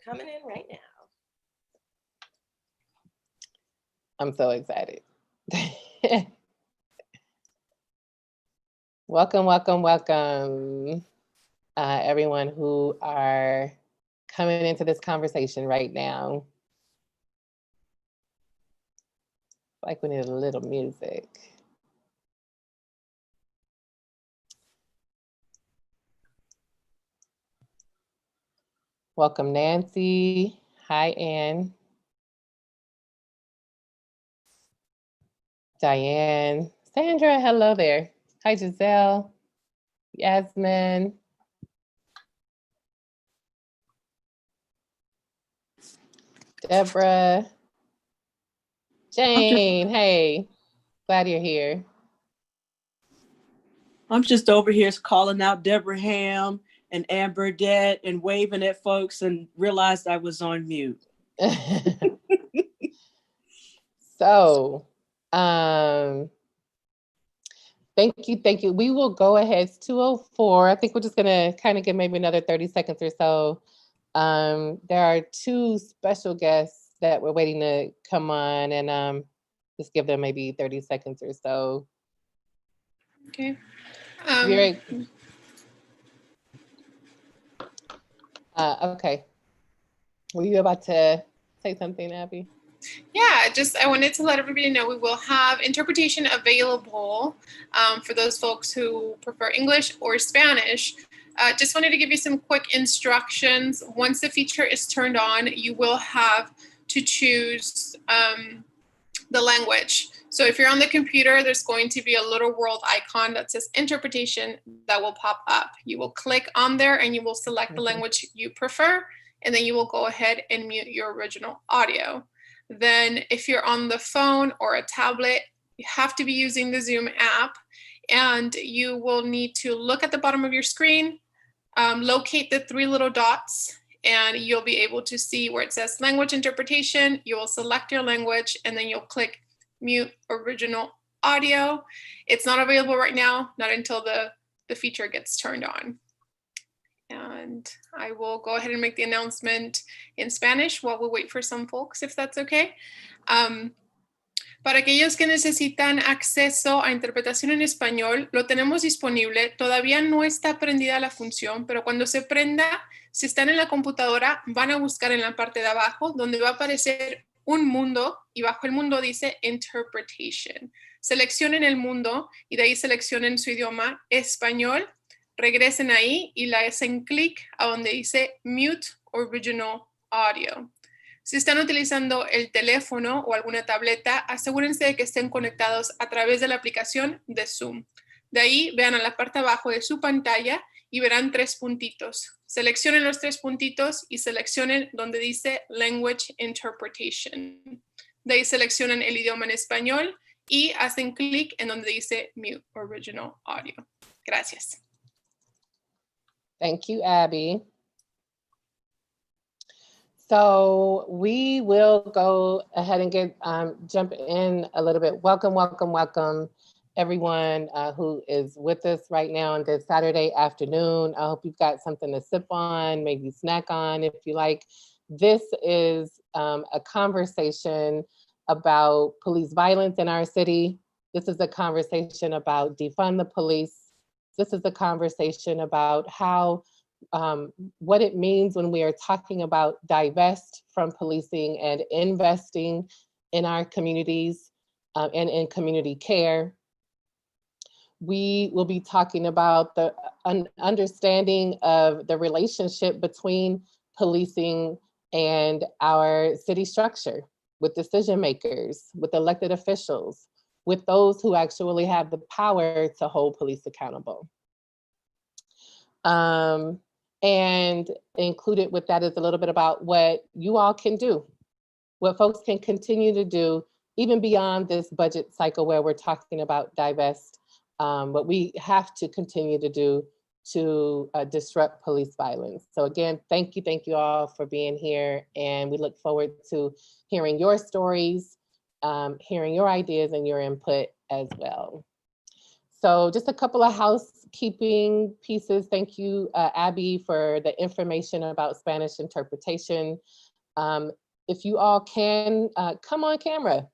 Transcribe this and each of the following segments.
coming in right now. I'm so excited. Welcome, welcome, welcome, everyone who are coming into this conversation right now. Like we need a little music. Welcome, Nancy. Hi, Ann. Diane. Sandra, hello there. Hi, Giselle. Yasmin. Deborah. Jane, hey. Glad you're here. I'm just over here calling out Deborah Ham and Ann Burdette and waving at folks and realized I was on mute. So, thank you. We will go ahead. It's 2:04. I think we're just gonna kind of give maybe another 30 seconds or so. There are two special guests that we're waiting to come on, and just give them maybe 30 seconds or so. Okay. Okay. Were you about to say something, Abby? Yeah, I wanted to let everybody know we will have interpretation available for those folks who prefer English or Spanish. Just wanted to give you some quick instructions. Once the feature is turned on, you will have to choose the language. So if you're on the computer, there's going to be a little world icon that says interpretation that will pop up. You will click on there and you will select the language you prefer, and then you will go ahead and mute your original audio. Then if you're on the phone or a tablet, you have to be using the Zoom app, and you will need to look at the bottom of your screen, locate the three little dots, and you'll be able to see where it says language interpretation. You will select your language, and then you'll click mute original audio. It's not available right now, not until the feature gets turned on. And I will go ahead and make the announcement in Spanish while we wait for some folks, if that's okay. Para aquellos que necesitan acceso a interpretación en español, lo tenemos disponible. Todavía no está prendida la función, pero cuando se prenda, si están en la computadora, van a buscar en la parte de abajo, donde va a aparecer un mundo, y bajo el mundo dice Interpretation. Seleccionen el mundo, y de ahí seleccionen su idioma español, regresen ahí, y le hacen clic a donde dice Mute Original Audio. Si están utilizando el teléfono o alguna tableta, asegúrense de que estén conectados a través de la aplicación de Zoom. De ahí, vean a la parte de abajo de su pantalla y verán 3 puntitos. Seleccionen los 3 puntitos y seleccionen donde dice Language Interpretation. De ahí seleccionan el idioma en español y hacen clic en donde dice Mute Original Audio. Gracias. Thank you, Abby. So we will go ahead and jump in a little bit. Welcome, everyone who is with us right now on this Saturday afternoon. I hope you've got something to sip on, maybe snack on if you like. This is a conversation about police violence in our city. This is a conversation about defund the police. This is a conversation about how what it means when we are talking about divest from policing and investing in our communities and in community care. We will be talking about the understanding of the relationship between policing and our city structure, with decision makers, with elected officials, with those who actually have the power to hold police accountable. And included with that is a little bit about what you all can do, what folks can continue to do, even beyond this budget cycle where we're talking about divest, what we have to continue to do to disrupt police violence. So again, thank you all for being here. And we look forward to hearing your stories, hearing your ideas and your input as well. So just a couple of housekeeping pieces. Thank you, Abby, for the information about Spanish interpretation. If you all can, come on camera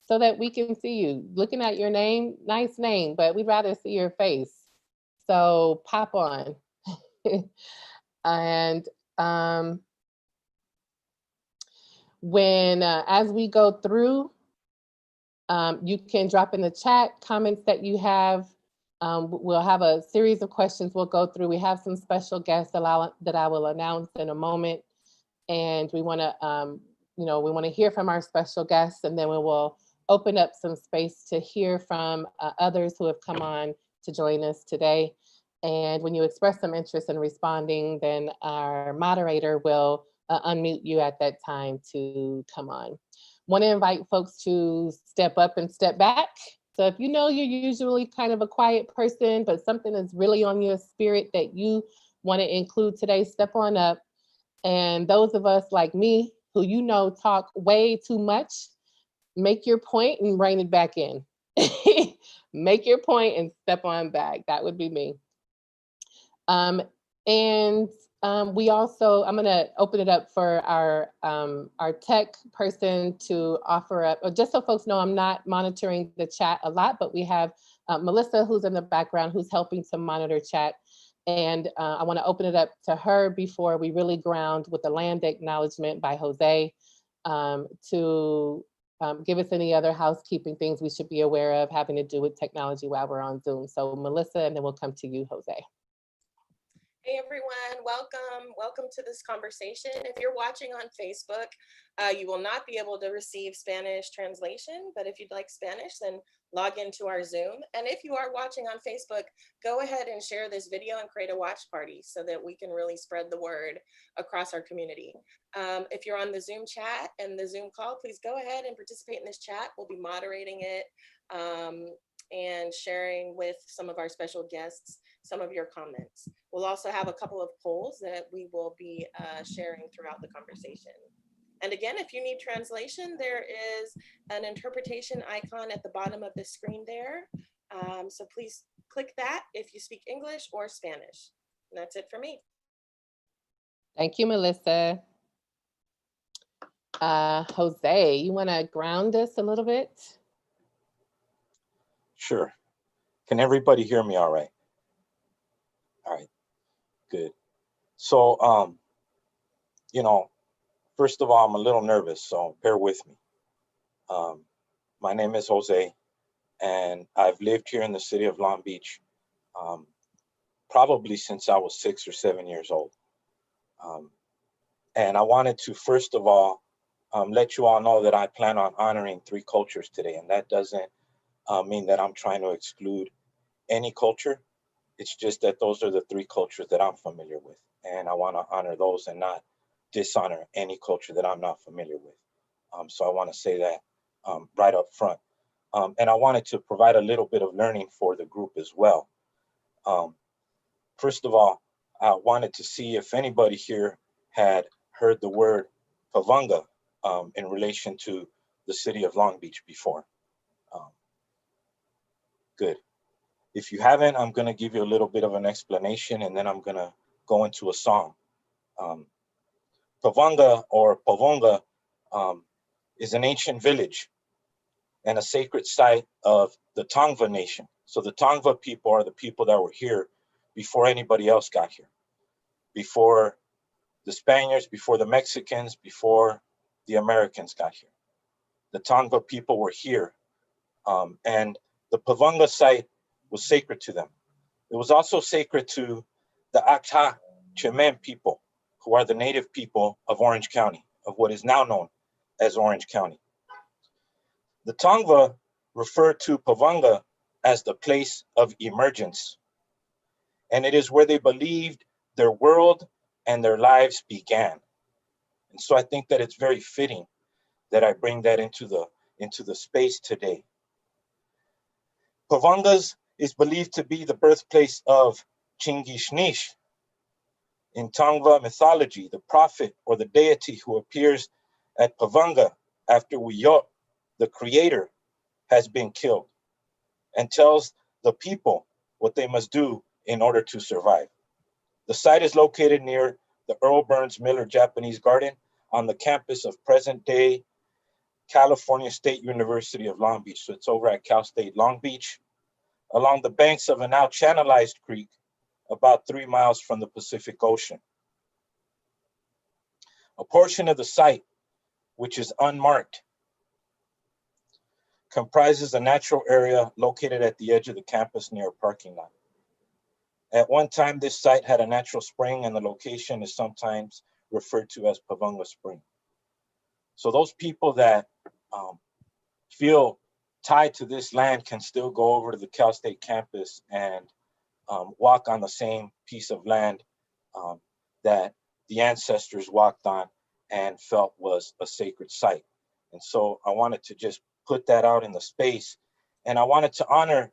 so that we can see you. Looking at your name, nice name, but we'd rather see your face. So pop on. And as we go through, you can drop in the chat comments that you have. We'll have a series of questions we'll go through. We have some special guests that I will announce in a moment. And we want to hear from our special guests, and then we will open up some space to hear from others who have come on to join us today. And when you express some interest in responding, then our moderator will unmute you at that time to come on. Want to invite folks to step up and step back. So if you know you're usually kind of a quiet person, but something is really on your spirit that you want to include today, step on up. And those of us like me, who talk way too much, make your point and rein it back in. Make your point and step on back. That would be me. We also, I'm gonna open it up for our tech person to offer up, or just so folks know, I'm not monitoring the chat a lot, but we have Melissa, who's in the background, who's helping to monitor chat. And I wanna open it up to her before we really ground with the land acknowledgement by Jose to give us any other housekeeping things we should be aware of having to do with technology while we're on Zoom. So Melissa, and then we'll come to you, Jose. Hey everyone, welcome to this conversation. If you're watching on Facebook, you will not be able to receive Spanish translation, but if you'd like Spanish, then log into our Zoom. And if you are watching on Facebook, go ahead and share this video and create a watch party so that we can really spread the word across our community. If you're on the Zoom chat and the Zoom call, please go ahead and participate in this chat. We'll be moderating it and sharing with some of our special guests some of your comments. We'll also have a couple of polls that we will be sharing throughout the conversation. And again, if you need translation, there is an interpretation icon at the bottom of the screen there. So please click that if you speak English or Spanish. And that's it for me. Thank you, Melissa. Jose, you wanna ground us a little bit? Sure. Can everybody hear me all right? All right, good. So, first of all, I'm a little nervous, so bear with me. My name is Jose, and I've lived here in the city of Long Beach probably since I was 6 or 7 years old. And I wanted to, first of all, let you all know that I plan on honoring 3 cultures today, and that doesn't mean that I'm trying to exclude any culture. It's just that those are the 3 cultures that I'm familiar with, and I want to honor those and not dishonor any culture that I'm not familiar with. So I want to say that right up front. And I wanted to provide a little bit of learning for the group as well. First of all, I wanted to see if anybody here had heard the word Pavanga in relation to the city of Long Beach before. Good. If you haven't, I'm going to give you a little bit of an explanation, and then I'm going to go into a song. Pavanga or Pavonga is an ancient village and a sacred site of the Tongva nation. So the Tongva people are the people that were here before anybody else got here, before the Spaniards, before the Mexicans, before the Americans got here. The Tongva people were here, and the Pavanga site was sacred to them. It was also sacred to the Ata Chemen people, who are the native people of Orange County, of what is now known as Orange County. The Tongva referred to Pavanga as the place of emergence, and it is where they believed their world and their lives began. And so I think that it's very fitting that I bring that into the space today. Pavangas is believed to be the birthplace of Chingishnish. In Tongva mythology, the prophet or the deity who appears at Pavanga after Wiyot, the creator, has been killed, and tells the people what they must do in order to survive. The site is located near the Earl Burns Miller Japanese Garden on the campus of present-day California State University of Long Beach. So it's over at Cal State Long Beach, along the banks of a now channelized creek, about 3 miles from the Pacific Ocean. A portion of the site, which is unmarked, comprises a natural area located at the edge of the campus near a parking lot. At one time, this site had a natural spring, and the location is sometimes referred to as Pavunga Spring. So those people that feel tied to this land can still go over to the Cal State campus and walk on the same piece of land that the ancestors walked on and felt was a sacred site. And so I wanted to just put that out in the space, and I wanted to honor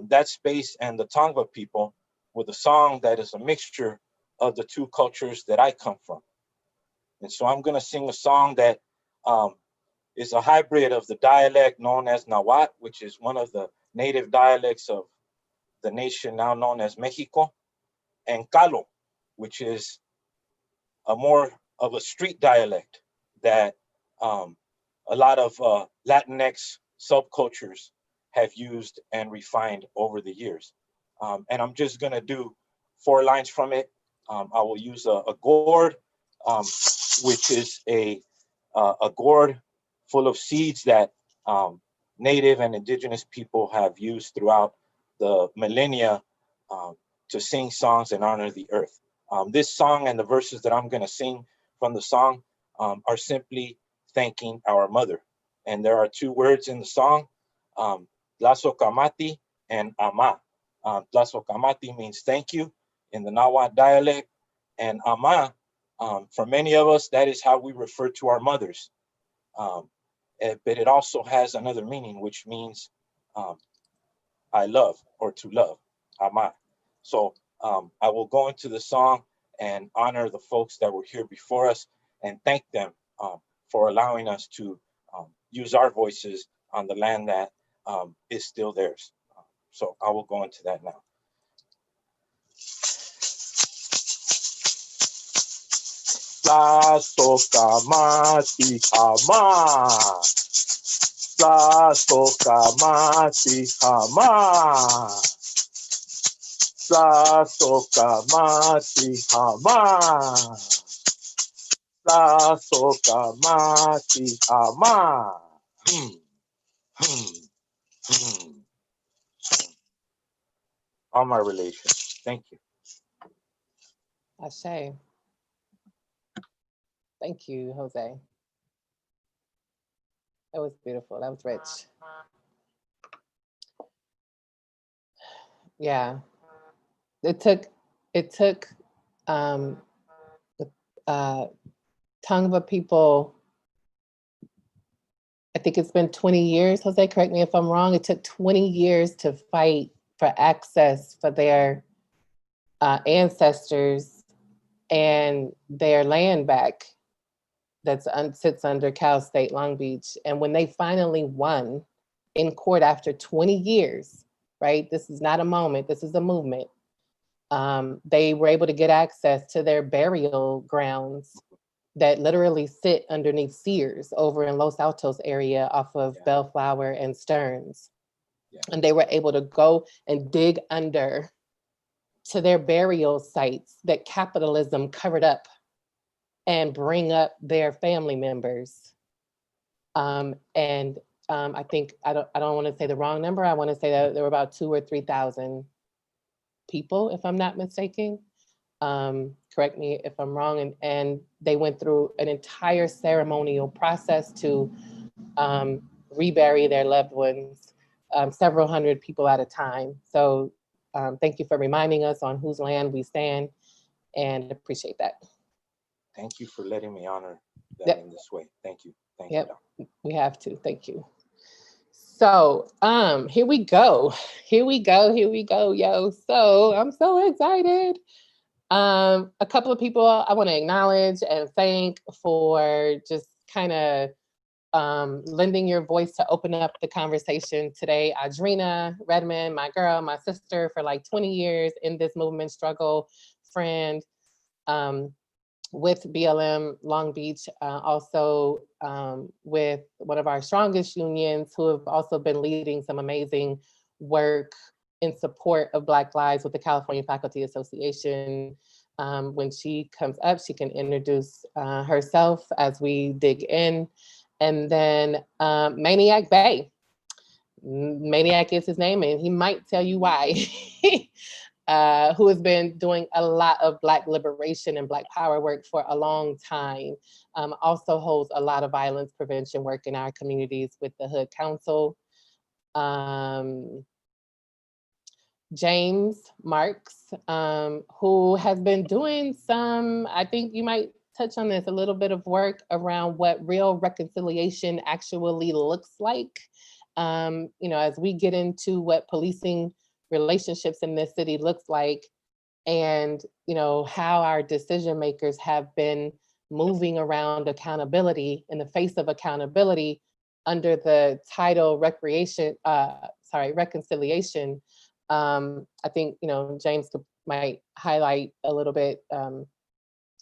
that space and the Tongva people with a song that is a mixture of the two cultures that I come from. And so I'm gonna sing a song that is a hybrid of the dialect known as Nahuatl, which is one of the native dialects of the nation now known as Mexico, and Calo, which is a more of a street dialect that a lot of Latinx subcultures have used and refined over the years. And I'm just gonna do 4 lines from it. I will use a gourd, which is a gourd full of seeds that native and indigenous people have used throughout the millennia to sing songs and honor the earth. This song and the verses that I'm gonna sing from the song are simply thanking our mother. And there are 2 words in the song, Tlazokamati and Ama. Tlazokamati means thank you in the Nahuatl dialect, and Ama, for many of us, that is how we refer to our mothers. But it also has another meaning, which means I love, or to love, Ama. So I will go into the song and honor the folks that were here before us and thank them for allowing us to use our voices on the land that is still theirs. So I will go into that now. Tlazokamati Ama. Tlazokamati Ama. Tlazokamati Ama. Tlazokamati Ama. All my relations. Thank you. Ashe. Thank you, Jose. That was beautiful. That was rich. Yeah. It took the Tongva people, I think it's been 20 years, Jose, correct me if I'm wrong. It took 20 years to fight for access for their ancestors and their land back that sits under Cal State Long Beach. And when they finally won in court after 20 years, right? This is not a moment, this is a movement. They were able to get access to their burial grounds that literally sit underneath Sears over in Los Altos area off of Bellflower and Stearns. And they were able to go and dig under to their burial sites that capitalism covered up and bring up their family members. I think, I don't want to say the wrong number. I want to say that there were about 2,000 or 3,000 people, if I'm not mistaken. Correct me if I'm wrong. And they went through an entire ceremonial process to rebury their loved ones, several hundred people at a time. So thank you for reminding us on whose land we stand, and appreciate that. Thank you for letting me honor that in this way. Thank you. Thank you. We have to. Thank you. So here we go. Here we go, yo. So I'm so excited. A couple of people I want to acknowledge and thank for just kind of lending your voice to open up the conversation today. Audrina Redmond, my girl, my sister for like 20 years in this movement struggle, friend, with BLM Long Beach, also with one of our strongest unions, who have also been leading some amazing work in support of Black lives with the California Faculty Association. When she comes up, she can introduce herself as we dig in. And then Maniac Bay. Maniac is his name, and he might tell you why. Who has been doing a lot of Black liberation and Black power work for a long time. Also holds a lot of violence prevention work in our communities with the Hood Council. James Marks, who has been doing some, I think you might touch on this, a little bit of work around what real reconciliation actually looks like. As we get into what policing relationships in this city looks like, and how our decision makers have been moving around accountability in the face of accountability under the title reconciliation. I think James might highlight a little bit,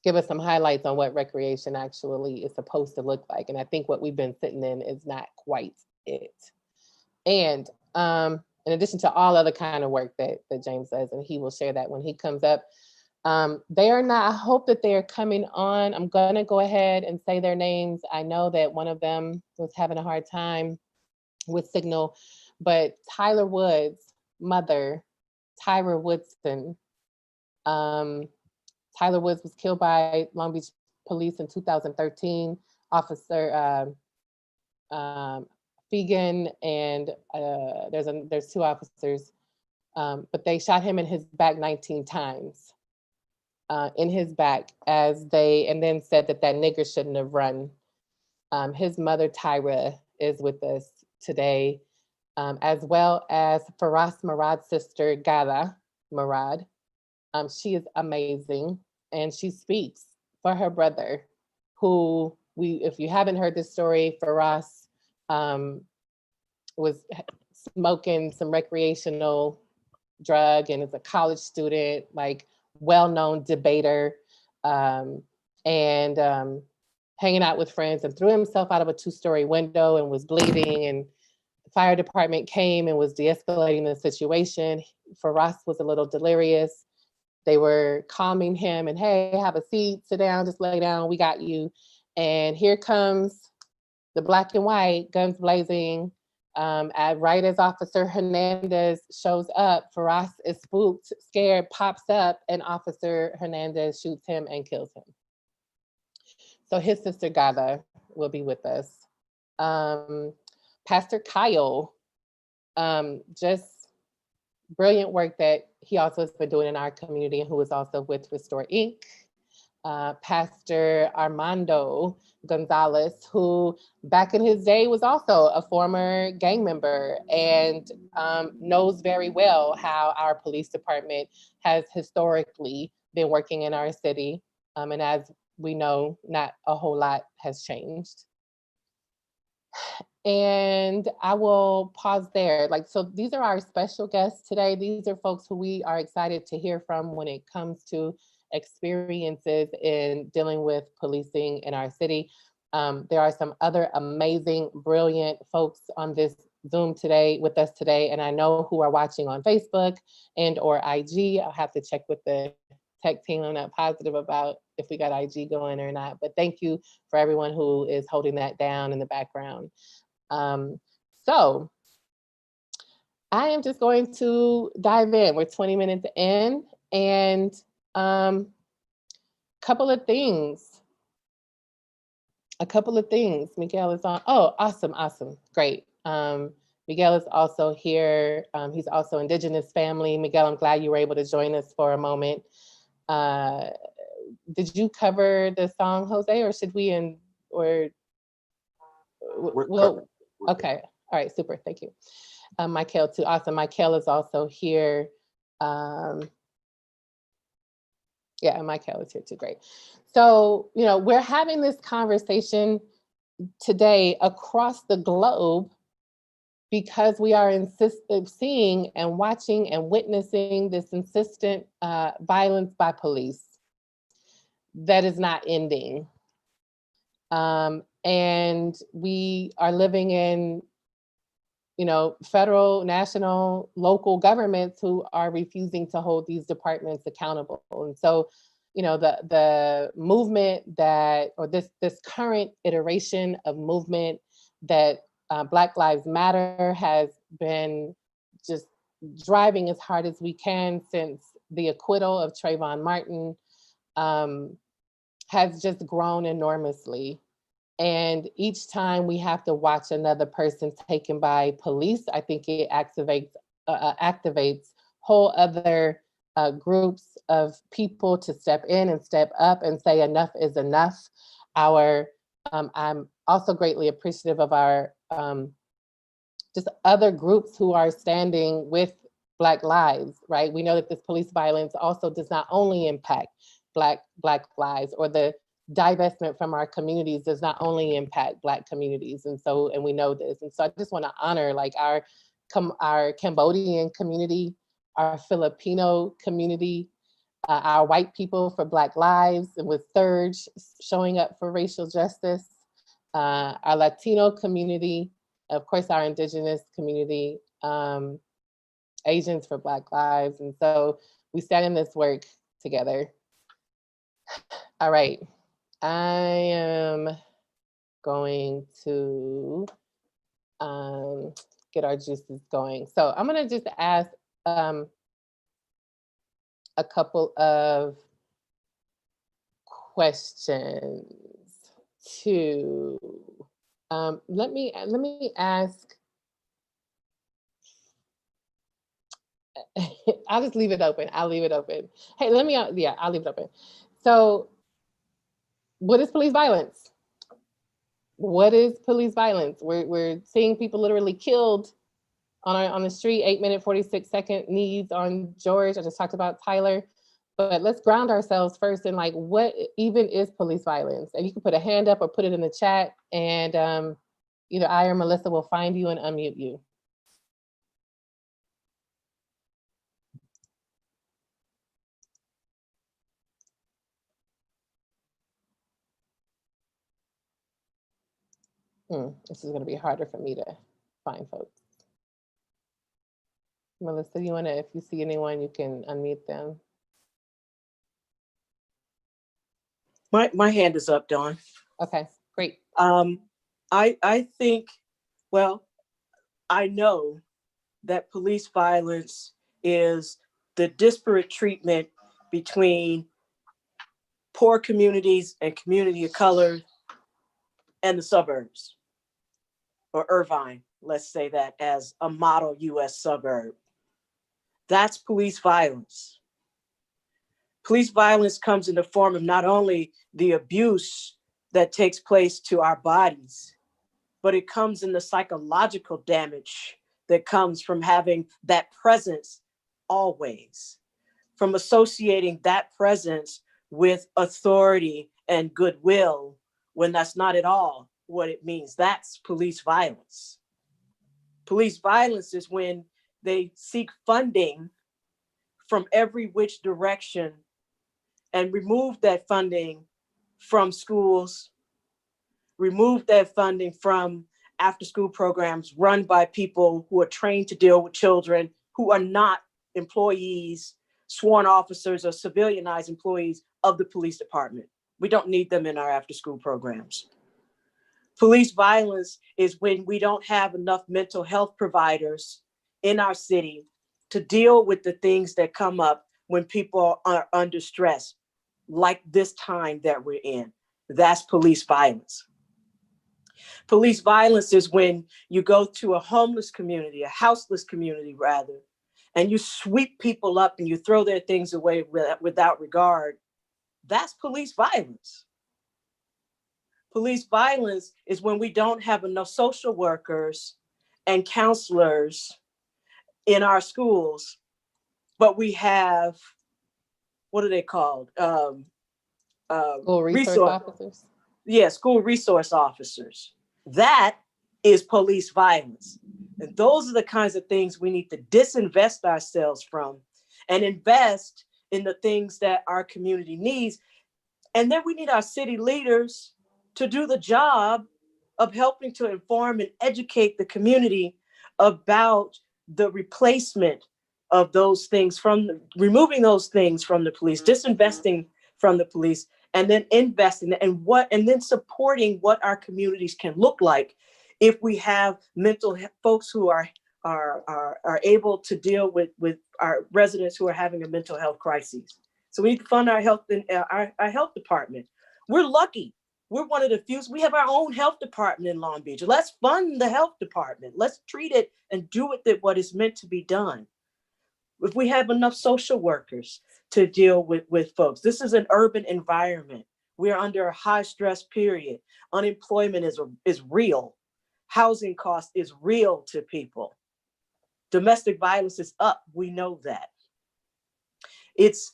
give us some highlights on what recreation actually is supposed to look like. And I think what we've been sitting in is not quite it. And in addition to all other kind of work that James does, and he will share that when he comes up, they are not, I hope that they're coming on. I'm gonna go ahead and say their names. I know that one of them was having a hard time with signal, but Tyler Woods' mother, Tyra Woodson. Tyler Woods was killed by Long Beach police in 2013. Officer Fegan and there's two officers, but they shot him in his back 19 times, in his back, and then said that nigger shouldn't have run. His mother, Tyra, is with us today, as well as Faraz Murad's sister, Gada Murad. She is amazing, and she speaks for her brother, who if you haven't heard this story, Faraz was smoking some recreational drug and is a college student, like well-known debater, and hanging out with friends, and threw himself out of a 2-story window and was bleeding, and the fire department came and was de-escalating the situation. Faraz was a little delirious. They were calming him and, hey, have a seat, sit down, just lay down, we got you. And here comes the black and white, guns blazing. Right as Officer Hernandez shows up, Faraz is spooked, scared, pops up, and Officer Hernandez shoots him and kills him. So his sister Gada will be with us. Pastor Kyle, just brilliant work that he also has been doing in our community, and who is also with Restore Inc. Pastor Armando Gonzalez, who back in his day was also a former gang member, and knows very well how our police department has historically been working in our city. And as we know, not a whole lot has changed. And I will pause there. So these are our special guests today. These are folks who we are excited to hear from when it comes to experiences in dealing with policing in our city. There are some other amazing, brilliant folks on this Zoom today with us today, and I know who are watching on Facebook and or IG. I'll have to check with the tech team. I'm not positive about if we got IG going or not, but thank you for everyone who is holding that down in the background. So I am just going to dive in. We're 20 minutes in, and couple of things. Miguel is on. Oh, awesome, great. Miguel is also here. He's also Indigenous family. Miguel, I'm glad you were able to join us for a moment. Did you cover the song, Jose, or should we okay, all right, super, thank you. Michael too, awesome. Michael is also here. Yeah, and Michael is here too, great. So, we're having this conversation today across the globe, because we are seeing and watching and witnessing this insistent violence by police that is not ending. And we are living in, federal, national, local governments who are refusing to hold these departments accountable. And so, the movement that, or this current iteration of movement that Black Lives Matter has been just driving as hard as we can since the acquittal of Trayvon Martin, has just grown enormously. And each time we have to watch another person taken by police, I think it activates whole other groups of people to step in and step up and say enough is enough. I'm also greatly appreciative of our just other groups who are standing with Black lives, right? We know that this police violence also does not only impact Black lives, or the divestment from our communities does not only impact Black communities. And we know this. And so I just want to honor like our Cambodian community, our Filipino community, our white people for Black lives, and with Surge showing up for racial justice, our Latino community, of course, our Indigenous community, Asians for Black lives. And so we stand in this work together. All right, I am going to get our juices going. So I'm gonna just ask a couple of questions to, let me ask, I'll just leave it open. I'll leave it open. Hey, I'll leave it open. So what is police violence? What is police violence? We're seeing people literally killed on the street, 8-minute, 46-second knees on George. I just talked about Tyler, but let's ground ourselves first in like, what even is police violence? And you can put a hand up or put it in the chat, and either I or Melissa will find you and unmute you. This is gonna be harder for me to find folks. Melissa, if you see anyone, you can unmute them. My hand is up, Dawn. Okay, great. I think, well, I know that police violence is the disparate treatment between poor communities and community of color and the suburbs, or Irvine, let's say that as a model US suburb. That's police violence. Police violence comes in the form of not only the abuse that takes place to our bodies, but it comes in the psychological damage that comes from having that presence always, from associating that presence with authority and goodwill when that's not at all what it means. That's police violence. Police violence is when they seek funding from every which direction and remove that funding from schools, remove that funding from after-school programs run by people who are trained to deal with children who are not employees, sworn officers, or civilianized employees of the police department. We don't need them in our after-school programs. Police violence is when we don't have enough mental health providers in our city to deal with the things that come up when people are under stress, like this time that we're in. That's police violence. Police violence is when you go to a homeless community, a houseless community rather, and you sweep people up and you throw their things away without regard. That's police violence. Police violence is when we don't have enough social workers and counselors in our schools, but we have, what are they called? School resource officers. Yeah, school resource officers. That is police violence. And those are the kinds of things we need to disinvest ourselves from and invest in the things that our community needs. And then we need our city leaders to do the job of helping to inform and educate the community about the replacement of those things, from removing those things from the police, disinvesting from the police, and then investing and then supporting what our communities can look like if we have folks who are able to deal with our residents who are having a mental health crisis. So we need to fund our health and our health department. We're lucky. We're one of the few. We have our own health department in Long Beach. Let's fund the health department. Let's treat it and do with it what is meant to be done. If we have enough social workers to deal with folks, this is an urban environment. We are under a high stress period. Unemployment is real. Housing cost is real to people. Domestic violence is up. We know that. It's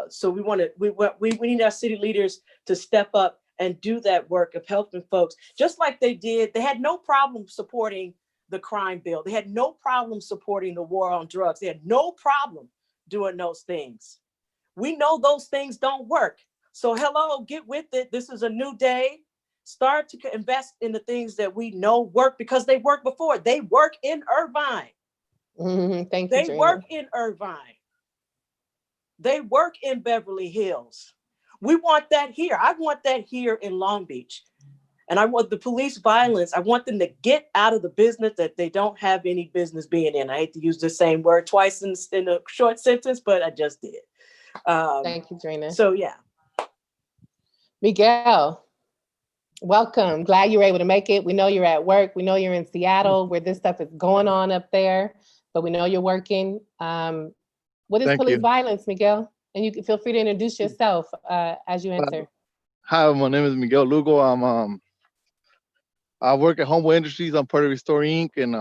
so we need our city leaders to step up and do that work of helping folks, just like they did. They had no problem supporting the crime bill. They had no problem supporting the war on drugs. They had no problem doing those things. We know those things don't work. So hello, get with it. This is a new day. Start to invest in the things that we know work, because they worked before. They work in Irvine. Thank you, They Drina. work in Irvine. They work in Beverly Hills. We want that here. I want that here in Long Beach. And I want the police violence. I want them to get out of the business that they don't have any business being in. I hate to use the same word twice in a short sentence, but I just did. Thank you, Drina. So yeah. Miguel, welcome. Glad you were able to make it. We know you're at work. We know you're in Seattle where this stuff is going on up there, but we know you're working. What is Thank police you. violence, Miguel? And you can feel free to introduce yourself as you enter. Hi, my name is Miguel Lugo. I work at Humble Industries. I'm part of Restore Inc. And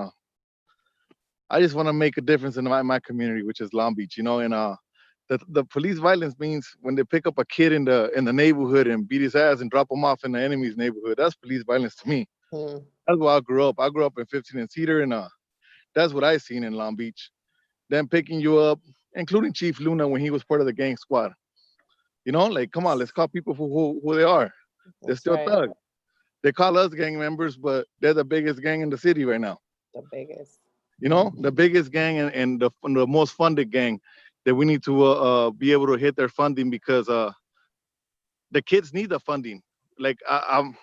I just want to make a difference in my community, which is Long Beach, and the police violence means when they pick up a kid in the neighborhood and beat his ass and drop him off in the enemy's neighborhood. That's police violence to me. That's where I grew up. I grew up in 15 and Cedar, and that's what I seen in Long Beach. Them picking you up, including Chief Luna when he was part of the gang squad. Like, come on, let's call people who they are. They're still thugs. They call us gang members, but they're the biggest gang in the city right now. The biggest. The biggest gang and the most funded gang that we need to be able to hit their funding, because the kids need the funding. Like I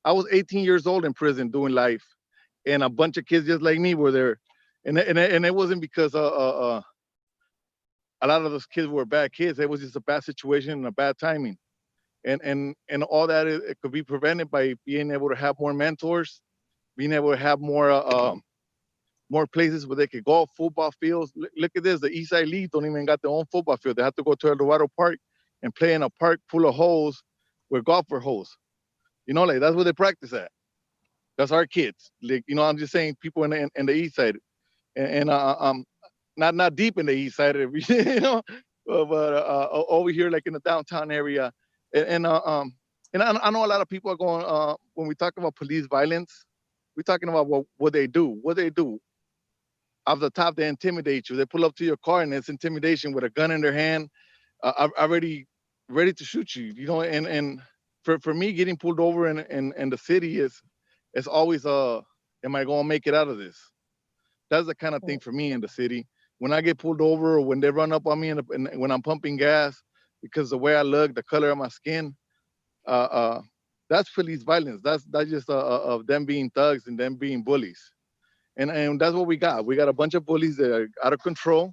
was 18 years old in prison doing life, and a bunch of kids just like me were there, and it wasn't because a lot of those kids were bad kids. It was just a bad situation and a bad timing. And all that, it could be prevented by being able to have more mentors, being able to have more places where they could go, football fields. Look at this, the East Side League don't even got their own football field. They have to go to El Dorado Park and play in a park full of holes with golfer holes. Like that's where they practice at. That's our kids. Like, I'm just saying people in the East Side, and not deep in the East Side, but over here, like in the downtown area. And I know a lot of people are going, when we talk about police violence, we're talking about what they do. What they do. Off the top, they intimidate you. They pull up to your car and it's intimidation with a gun in their hand, already ready to shoot you. And for me, getting pulled over in the city is always am I gonna make it out of this? That's the kind of thing for me in the city. When I get pulled over or when they run up on me and when I'm pumping gas because the way I look, the color of my skin, that's police violence. That's just of them being thugs and them being bullies. And that's what we got. We got a bunch of bullies that are out of control,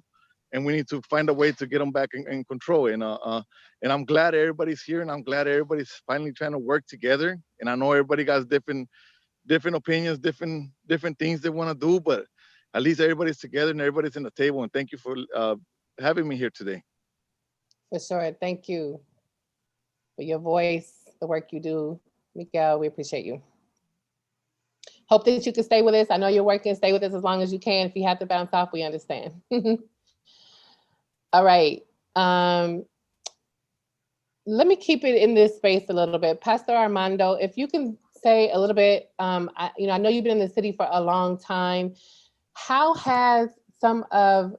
and we need to find a way to get them back in control. And I'm glad everybody's here, and I'm glad everybody's finally trying to work together. And I know everybody got different opinions, different things they want to do, but at least everybody's together and everybody's in the table. And thank you for having me here today. For sure. Thank you for your voice, the work you do, Miguel. We appreciate you. Hope that you can stay with us. I know you're working. Stay with us as long as you can. If you have to bounce off, we understand. All right. let me keep it in this space a little bit. Pastor Armando, if you can say a little bit, I know you've been in the city for a long time. How has some of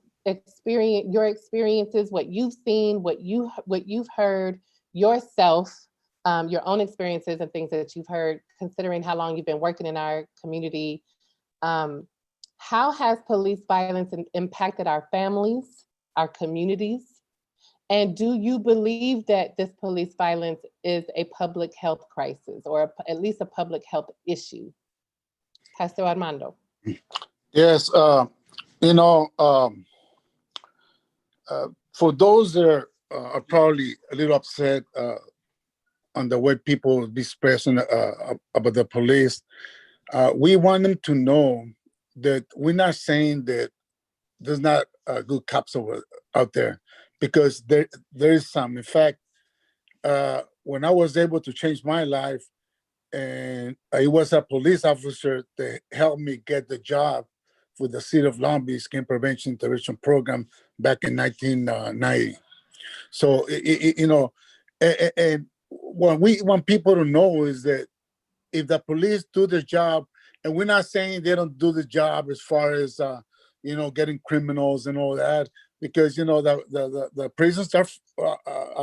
your experiences, what you've seen, what you've heard yourself, your own experiences and things that you've heard, considering how long you've been working in our community, how has police violence impacted our families, our communities? And do you believe that this police violence is a public health crisis, or at least a public health issue? Pastor Armando. Yes, for those that are probably a little upset on the way people will be expressing about the police, we want them to know that we're not saying that there's not good cops out there, because there is some. In fact, when I was able to change my life, and it was a police officer that helped me get the job with the City of Long Beach Gang Prevention Intervention Program back in 1990. So, and what we want people to know is that if the police do their job, and we're not saying they don't do the job as far as, getting criminals and all that, because, the prisons are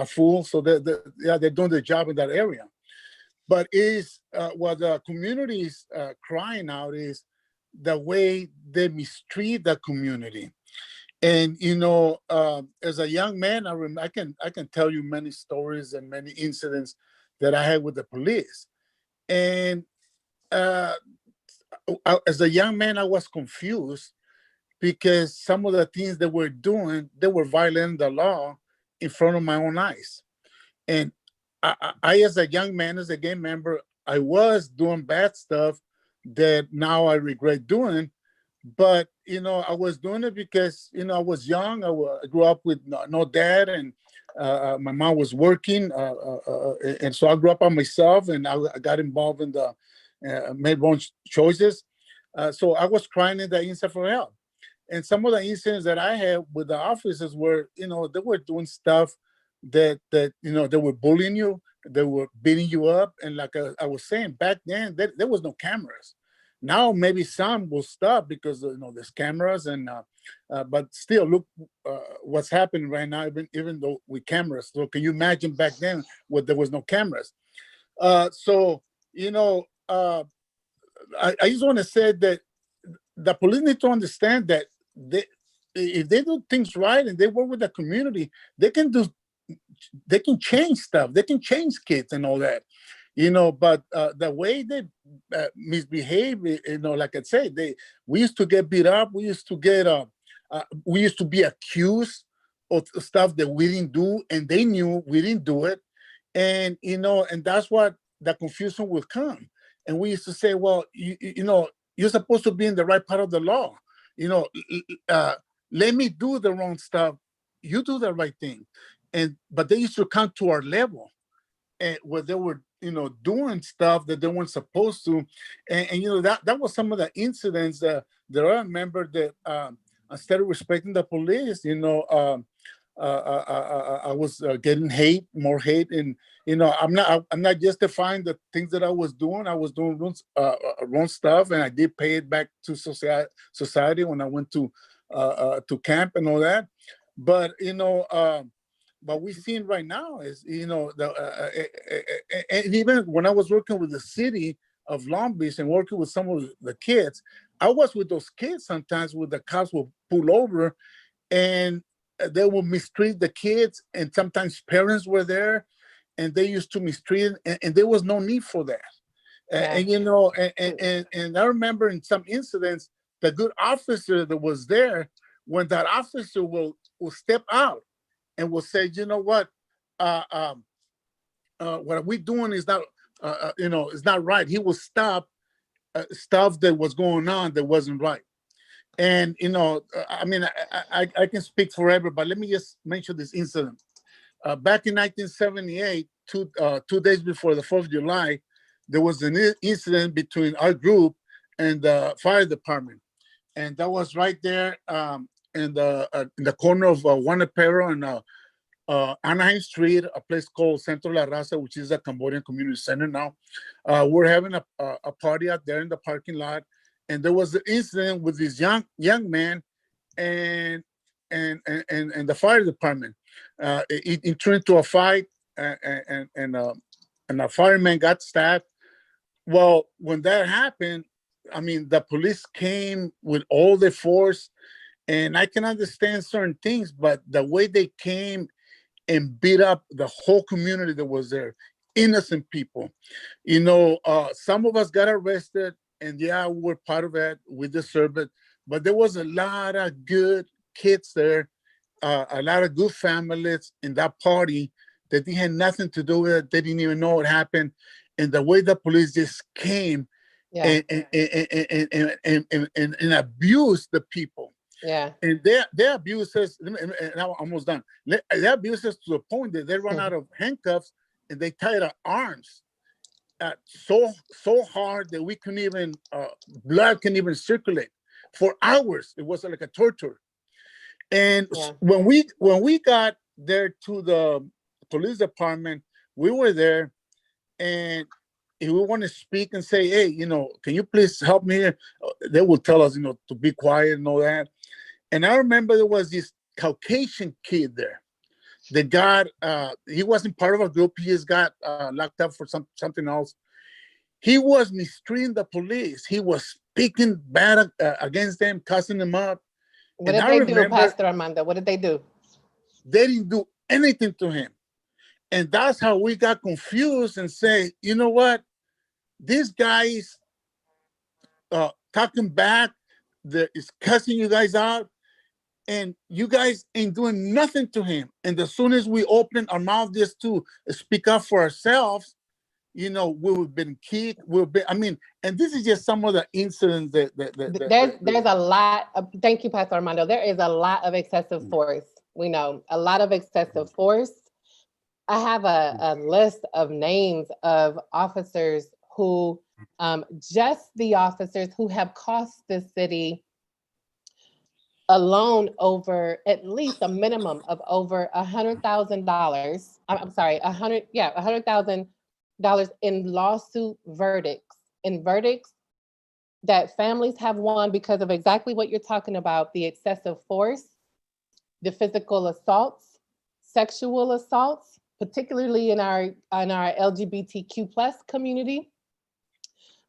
full. So they're doing their job in that area. But what the community is crying out is the way they mistreat the community. And as a young man, I can tell you many stories and many incidents that I had with the police. And as a young man, I was confused because some of the things they were doing, they were violating the law in front of my own eyes. And I, as a young man, as a gang member, I was doing bad stuff that now I regret doing. But, I was doing it because, I was young. I grew up with no dad, and my mom was working. And so I grew up on myself, and I got involved in made wrong choices. So I was crying in the inside for help. And some of the incidents that I had with the officers were, they were doing stuff that they were bullying you, they were beating you up. And like I was saying, back then, there was no cameras. Now maybe some will stop because there's cameras, and but still, look what's happening right now, even though with cameras. So can you imagine back then when there was no cameras? I just want to say that the police need to understand that if they do things right and they work with the community, they can change stuff. They can change kids and all that, but the way they misbehave, like I said, we used to get beat up. We used to be accused of stuff that we didn't do, and they knew we didn't do it. And, and that's what the confusion will come. And we used to say, well, you're supposed to be in the right part of the law. Let me do the wrong stuff. You do the right thing. But they used to come to our level, and where they were, doing stuff that they weren't supposed to. And that was some of the incidents that I remember that instead of respecting the police, I was getting more hate. And, I'm not justifying the things that I was doing. I was doing wrong stuff, and I did pay it back to society when I went to camp and all that. But, what we're seeing right now is, and even when I was working with the city of Long Beach and working with some of the kids, I was with those kids sometimes where the cops will pull over and they will mistreat the kids, and sometimes parents were there and they used to mistreat, and there was no need for that. Yeah. And I remember in some incidents, the good officer that was there, when that officer will step out and will say, what we're doing is not, is not right. He will stop stuff that was going on that wasn't right. And, I can speak forever, but let me just mention this incident. Back in 1978, 2 days before the 4th of July, there was an incident between our group and the fire department. And that was right there in the corner of Juan Apero Anaheim Street, a place called Centro La Raza, which is a Cambodian community center now. We're having a party out there in the parking lot, and there was an incident with this young man and the fire department. It turned into a fight, and a fireman got stabbed. Well, when that happened, I mean, the police came with all the force, and I can understand certain things, but the way they came and beat up the whole community that was there, innocent people. You know, some of us got arrested, and yeah, we're part of it. We deserve it. But there was a lot of good kids there, a lot of good families in that party that they had nothing to do with it. They didn't even know what happened. And the way the police just came Yeah. and abused the people. Yeah. And their abuse us, and I'm almost done. They abuse us to the point that they run out of handcuffs and they tied our arms so hard that we couldn't even, blood couldn't even circulate for hours. It was like a torture. And Yeah. when we got there to the police department, we were there, and if we want to speak and say, hey, you know, can you please help me here? They will tell us, you know, to be quiet and all that. And I remember there was this Caucasian kid there. The guy, he wasn't part of a group. He just got locked up for something else. He was mistreating the police. He was speaking bad against them, cussing them up. What And did I they do, remember Pastor Armando? What did they do? they didn't do anything to him. And that's how we got confused and say, you know what? This guy is talking back, is cussing you guys out, and you guys ain't doing nothing to him. And as soon as we open our mouth just to speak up for ourselves, you know, we've been kicked. I mean, and this is just some of the incidents There's a lot of, thank you, Pastor Armando. There is a lot of excessive force. We know a lot of excessive force. I have a list of names of officers who, just the officers who have cost the city alone over at least a minimum of over $100,000. I'm sorry, $100,000 in lawsuit verdicts, that families have won because of exactly what you're talking about: the excessive force, the physical assaults, sexual assaults, particularly in our LGBTQ+ community,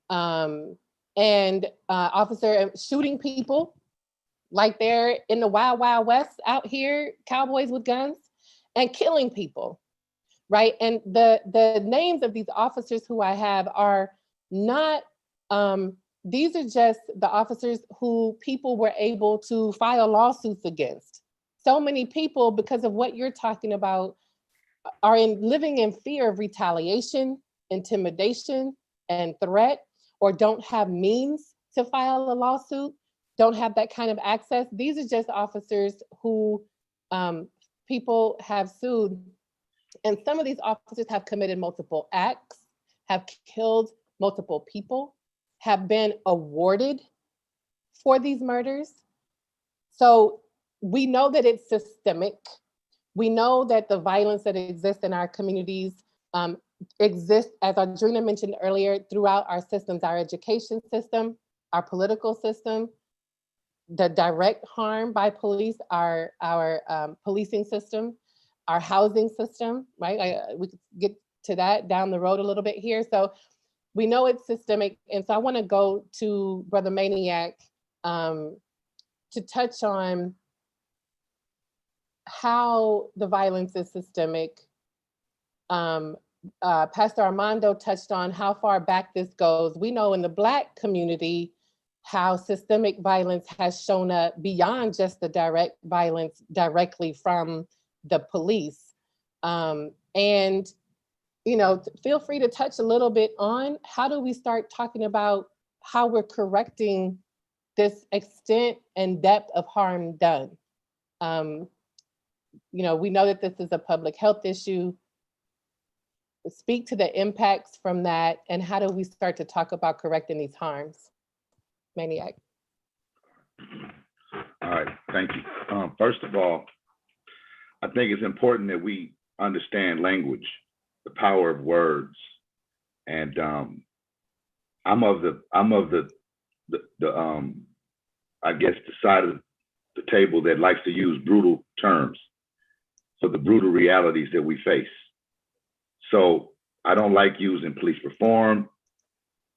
and officer shooting people like they're in the wild, wild west out here, cowboys with guns, and killing people, right? And the names of these officers who I have are not, these are just the officers who people were able to file lawsuits against. So many people, because of what you're talking about, are living in fear of retaliation, intimidation, and threat, or don't have means to file a lawsuit, don't have that kind of access. These are just officers who people have sued. And some of these officers have committed multiple acts, have killed multiple people, have been awarded for these murders. So we know that it's systemic. We know that the violence that exists in our communities exists, as Audrina mentioned earlier, throughout our systems, our education system, our political system, the direct harm by police, our policing system, our housing system, right? We could get to that down the road a little bit here. So we know it's systemic. And so I want to go to Brother Maniac to touch on how the violence is systemic. Pastor Armando touched on how far back this goes. We know in the Black community how systemic violence has shown up beyond just the direct violence directly from the police. And, you know, feel free to touch a little bit on how do we start talking about how we're correcting this extent and depth of harm done. You know, we know that this is a public health issue. Speak to the impacts from that, and how do we start to talk about correcting these harms? Maniac. All right, thank you. First of all, I think it's important that we understand language, the power of words, and I'm of the I guess the side of the table that likes to use brutal terms for the brutal realities that we face. So I don't like using police reform.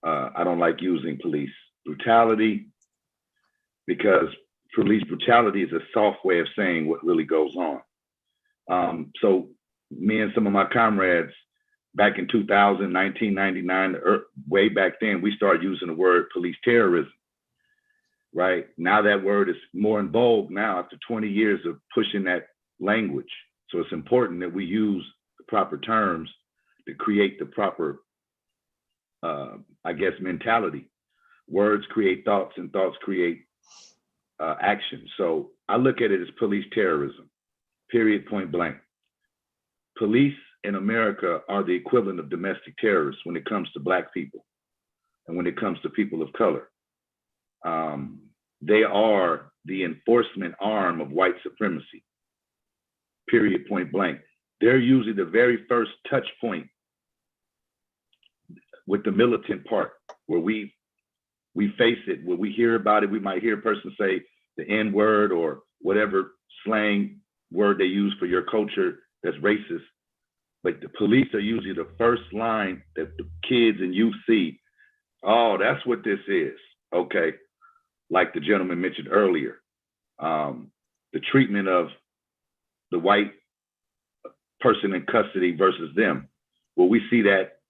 I don't like using police brutality, because police brutality is a soft way of saying what really goes on. So me and some of my comrades back in 2000, 1999, way back then, we started using the word police terrorism, right? Now that word is more in vogue now after 20 years of pushing that language. So it's important that we use the proper terms to create the proper, I guess, mentality. Words create thoughts, and thoughts create action. So I look at it as police terrorism, period, point blank. Police in America are the equivalent of domestic terrorists when it comes to Black people and when it comes to people of color. They are the enforcement arm of white supremacy, period, point blank. They're usually the very first touch point with the militant part, where we face it, when we hear about it, we might hear a person say the N word or whatever slang word they use for your culture that's racist. But the police are usually the first line that the kids and youth see. Oh, that's what this is. Okay. Like the gentleman mentioned earlier, the treatment of the white person in custody versus them. Well, we see that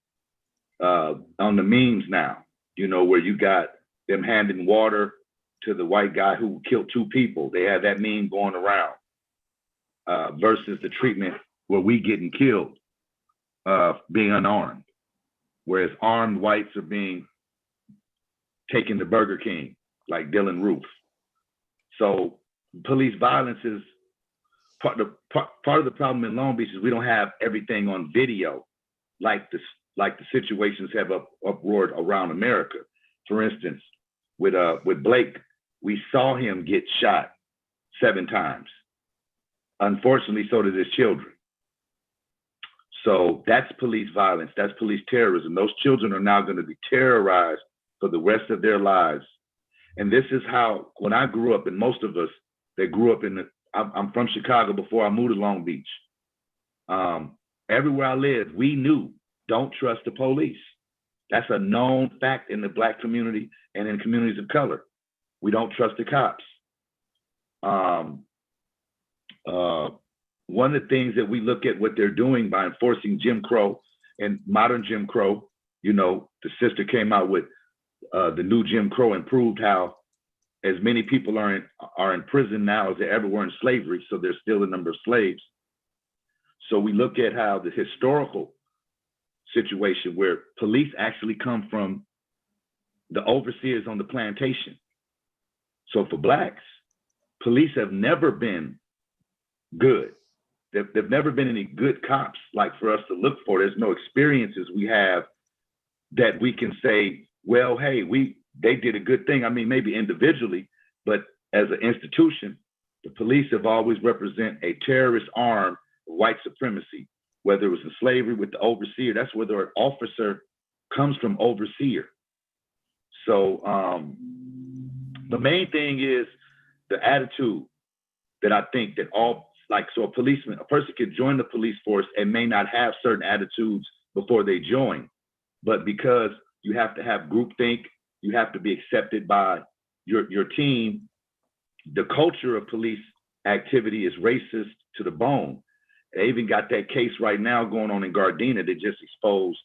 on the memes now, where you got them handing water to the white guy who killed 2 people. They have that meme going around versus the treatment where we getting killed being unarmed, whereas armed whites are being taken to Burger King, like Dylan Roof. So police violence is part of the problem in Long Beach is we don't have everything on video like the situations have uproared around America. For instance, with Blake, we saw him get shot 7 times. Unfortunately, so did his children. So that's police violence, that's police terrorism. Those children are now going to be terrorized for the rest of their lives. And this is how, when I grew up, and most of us that grew up I'm from Chicago before I moved to Long Beach. Everywhere I lived, we knew, don't trust the police. That's a known fact in the Black community and in communities of color. We don't trust the cops. One of the things that we look at what they're doing by enforcing Jim Crow and modern Jim Crow, the sister came out with the new Jim Crow and proved how as many people are in prison now as there ever were in slavery. So there's still a number of slaves. So we look at how the historical situation where police actually come from the overseers on the plantation. So for Blacks, police have never been good. There've never been any good cops like for us to look for. There's no experiences we have that we can say, well, hey, they did a good thing. I mean, maybe individually, but as an institution, the police have always represent a terrorist arm of white supremacy, whether it was in slavery with the overseer. That's where the officer comes from, overseer. So the main thing is the attitude that I think that so a person could join the police force and may not have certain attitudes before they join, but because you have to have groupthink, you have to be accepted by your team. The culture of police activity is racist to the bone. They even got that case right now going on in Gardena. They just exposed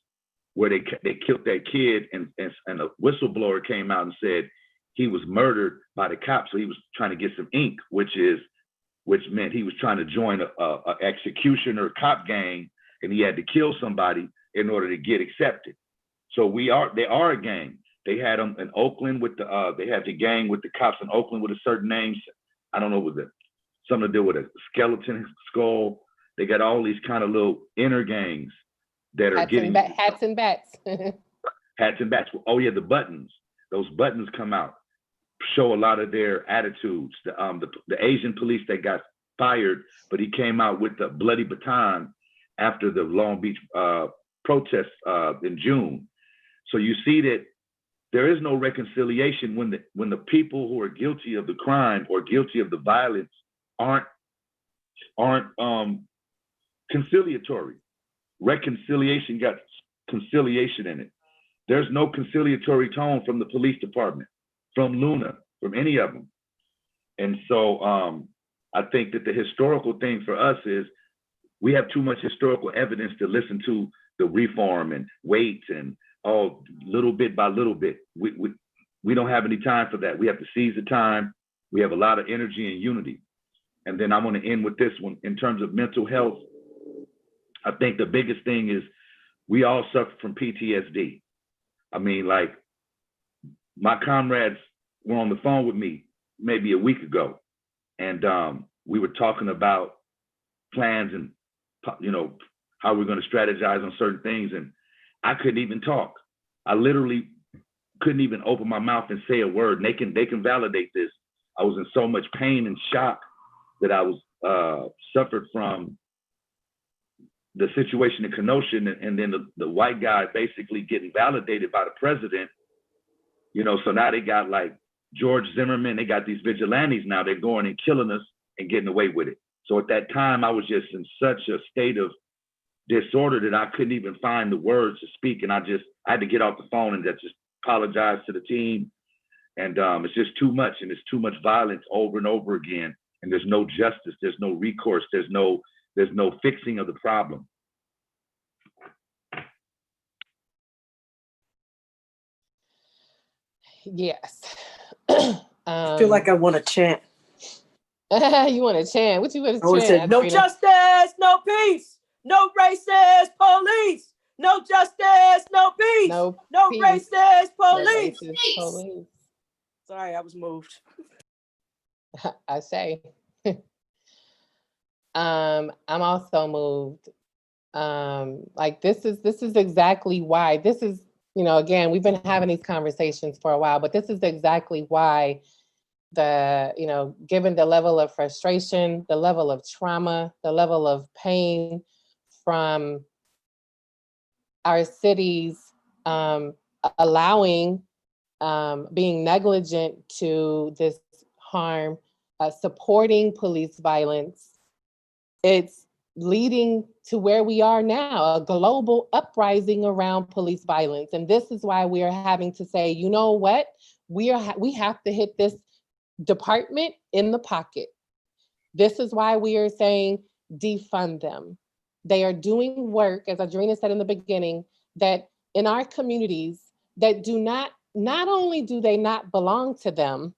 where they killed that kid, and a whistleblower came out and said he was murdered by the cops. So he was trying to get some ink, which meant he was trying to join a executioner cop gang, and he had to kill somebody in order to get accepted. So they are a gang. They had them in Oakland they had the gang with the cops in Oakland with a certain name. I don't know, with something to do with a skeleton skull. They got all these kind of little inner gangs that are hats and bats. Hats and bats. Oh yeah, the buttons. Those buttons come out, show a lot of their attitudes. The Asian police that got fired, but he came out with the bloody baton after the Long Beach protests in June. So you see that there is no reconciliation when the people who are guilty of the crime or guilty of the violence aren't conciliatory. Reconciliation got conciliation in it. There's no conciliatory tone from the police department, from Luna, from any of them. And so I think that the historical thing for us is we have too much historical evidence to listen to the reform and wait and little bit by little bit. We don't have any time for that. We have to seize the time. We have a lot of energy and unity. And then I want to end with this one. In terms of mental health, I think the biggest thing is we all suffer from PTSD. I mean, like, my comrades were on the phone with me maybe a week ago, and we were talking about plans and, you know, how we're going to strategize on certain things, and I couldn't even talk. I literally couldn't even open my mouth and say a word. And they can validate this. I was in so much pain and shock that I was suffered from the situation in Kenosha, and then the white guy basically getting validated by the president. You know, so now they got like George Zimmerman, they got these vigilantes now, they're going and killing us and getting away with it. So at that time, I was just in such a state of disorder that I couldn't even find the words to speak. And I had to get off the phone and just apologize to the team. And it's just too much, and it's too much violence over and over again. And there's no justice, there's no recourse, there's no fixing of the problem. Yes. I feel like I want to chant. You want to chant? What you want to chant? Say, no justice, no peace. No racist police. No justice, no peace. No racist police. No racist police. Sorry, I was moved. I say. I'm also moved. Like this is exactly why. This is, you know, again, we've been having these conversations for a while, but this is exactly why given the level of frustration, the level of trauma, the level of pain from our cities allowing, being negligent to this harm, supporting police violence, it's leading to where we are now, a global uprising around police violence. And this is why we are having to say, you know what, we have to hit this department in the pocket. This is why we are saying defund them. They are doing work, as Adrena said in the beginning, that in our communities that do not only do they not belong to them,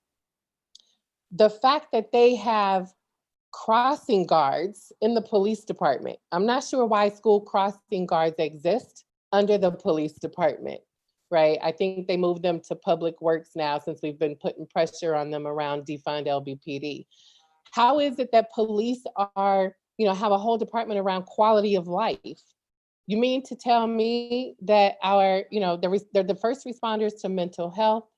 the fact that they have crossing guards in the police department. I'm not sure why school crossing guards exist under the police department, right? I think they moved them to public works now since we've been putting pressure on them around defund LBPD. How is it that police are, have a whole department around quality of life? You mean to tell me that they're the first responders to mental health.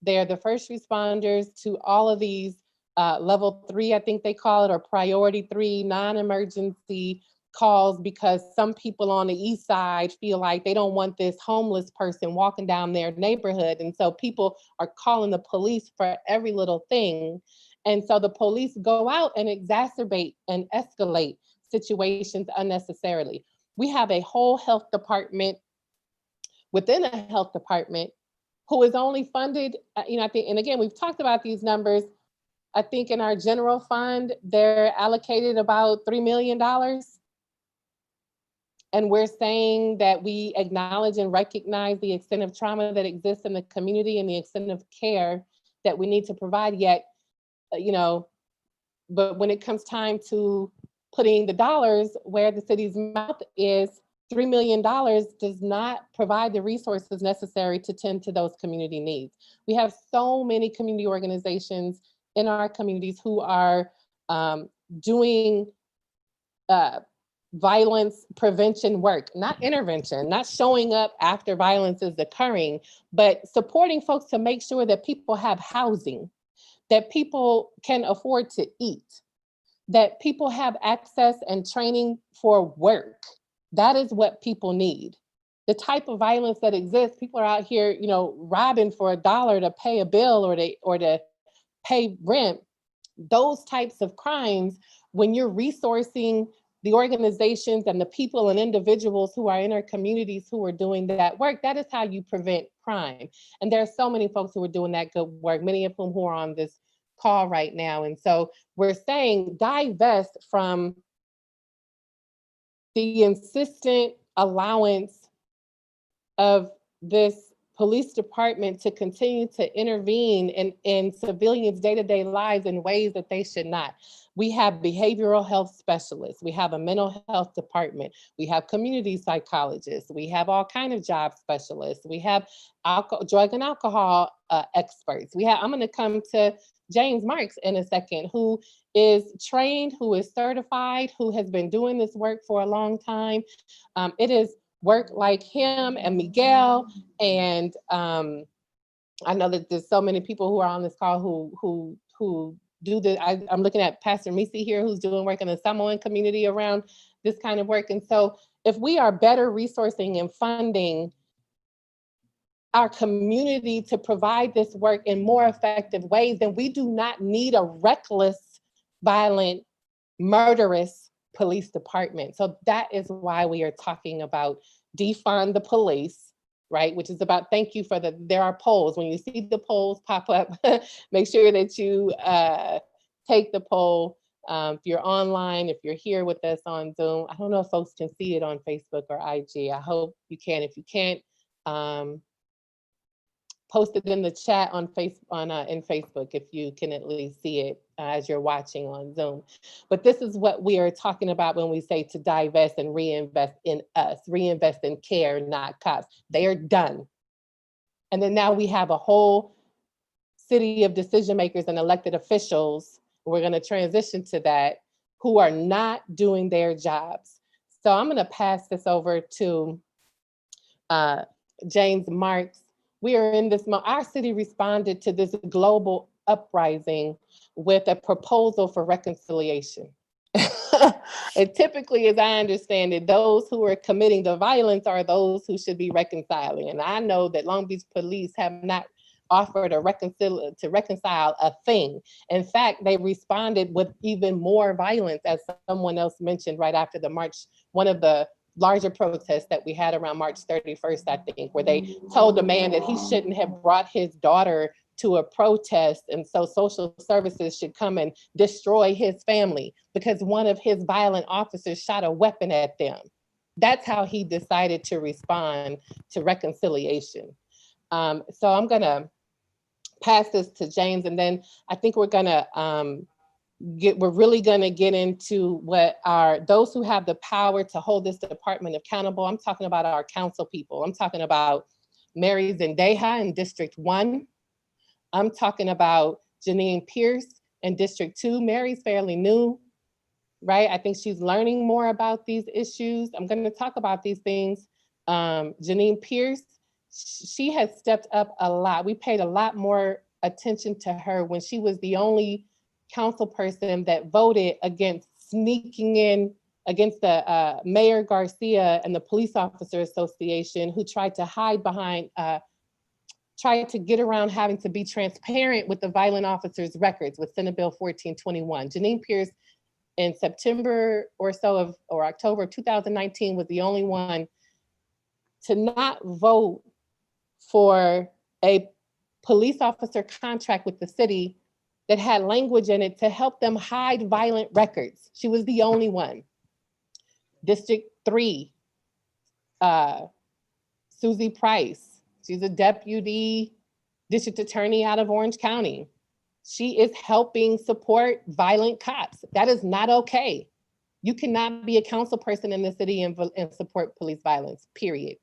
They're the first responders to all of these level 3, I think they call it, or priority 3 non-emergency calls, because some people on the east side feel like they don't want this homeless person walking down their neighborhood. And so people are calling the police for every little thing. And so the police go out and exacerbate and escalate situations unnecessarily. We have a whole health department within a health department who is only funded, I think, and again, we've talked about these numbers. I think in our general fund, they're allocated about $3 million. And we're saying that we acknowledge and recognize the extent of trauma that exists in the community and the extent of care that we need to provide, yet, but when it comes time to putting the dollars where the city's mouth is, $3 million does not provide the resources necessary to tend to those community needs. We have so many community organizations in our communities who are doing violence prevention work, not intervention, not showing up after violence is occurring, but supporting folks to make sure that people have housing, that people can afford to eat, that people have access and training for work. That is what people need. The type of violence that exists, people are out here, you know, robbing for $1 to pay a bill or to pay rent. Those types of crimes, when you're resourcing the organizations and the people and individuals who are in our communities who are doing that work, that is how you prevent crime. And there are so many folks who are doing that good work, many of whom who are on this call right now. And so we're saying divest from the insistent allowance of this police department to continue to intervene in civilians' day-to-day lives in ways that they should not. We have behavioral health specialists. We have a mental health department. We have community psychologists. We have all kinds of job specialists. We have drug and alcohol experts. I'm going to come to James Marks in a second, who is trained, who is certified, who has been doing this work for a long time. It is work like him and Miguel, and I know that there's so many people who are on this call who do the. I'm looking at Pastor Misi here, who's doing work in the Samoan community around this kind of work. And so, if we are better resourcing and funding our community to provide this work in more effective ways, then we do not need a reckless, violent, murderous police department. So that is why we are talking about defund the police, right? Which is about, thank you for there are polls. When you see the polls pop up, make sure that you take the poll. If you're online, if you're here with us on Zoom, I don't know if folks can see it on Facebook or IG. I hope you can. If you can't, post it in the chat in Facebook if you can at least see it as you're watching on Zoom. But this is what we are talking about when we say to divest and reinvest in us, reinvest in care, not cops. They are done. And then now we have a whole city of decision makers and elected officials, we're going to transition to that, who are not doing their jobs. So I'm going to pass this over to James Marks. We are in this, our city responded to this global uprising with a proposal for reconciliation. And typically, as I understand it, those who are committing the violence are those who should be reconciling. And I know that Long Beach police have not offered to reconcile a thing. In fact, they responded with even more violence, as someone else mentioned right after the march, one of the larger protests that we had around March 31st, I think, where they told the man that he shouldn't have brought his daughter to a protest, and so social services should come and destroy his family because one of his violent officers shot a weapon at them. That's how he decided to respond to reconciliation. So I'm gonna pass this to James, and then I think we're really gonna get into what are those who have the power to hold this department accountable. I'm talking about our council people. I'm talking about Mary Zendeja in District 1. I'm talking about Janine Pierce in District 2. Mary's fairly new, right? I think she's learning more about these issues. I'm gonna talk about these things. Janine Pierce, she has stepped up a lot. We paid a lot more attention to her when she was the only council person that voted against sneaking in against the Mayor Garcia and the Police Officer Association, who tried to hide behind, tried to get around having to be transparent with the violent officers' records with Senate Bill 1421. Janine Pierce in September or October 2019 was the only one to not vote for a police officer contract with the city that had language in it to help them hide violent records. She was the only one. District 3, Susie Price. She's a deputy district attorney out of Orange County. She is helping support violent cops. That is not okay. You cannot be a council person in the city and support police violence, period.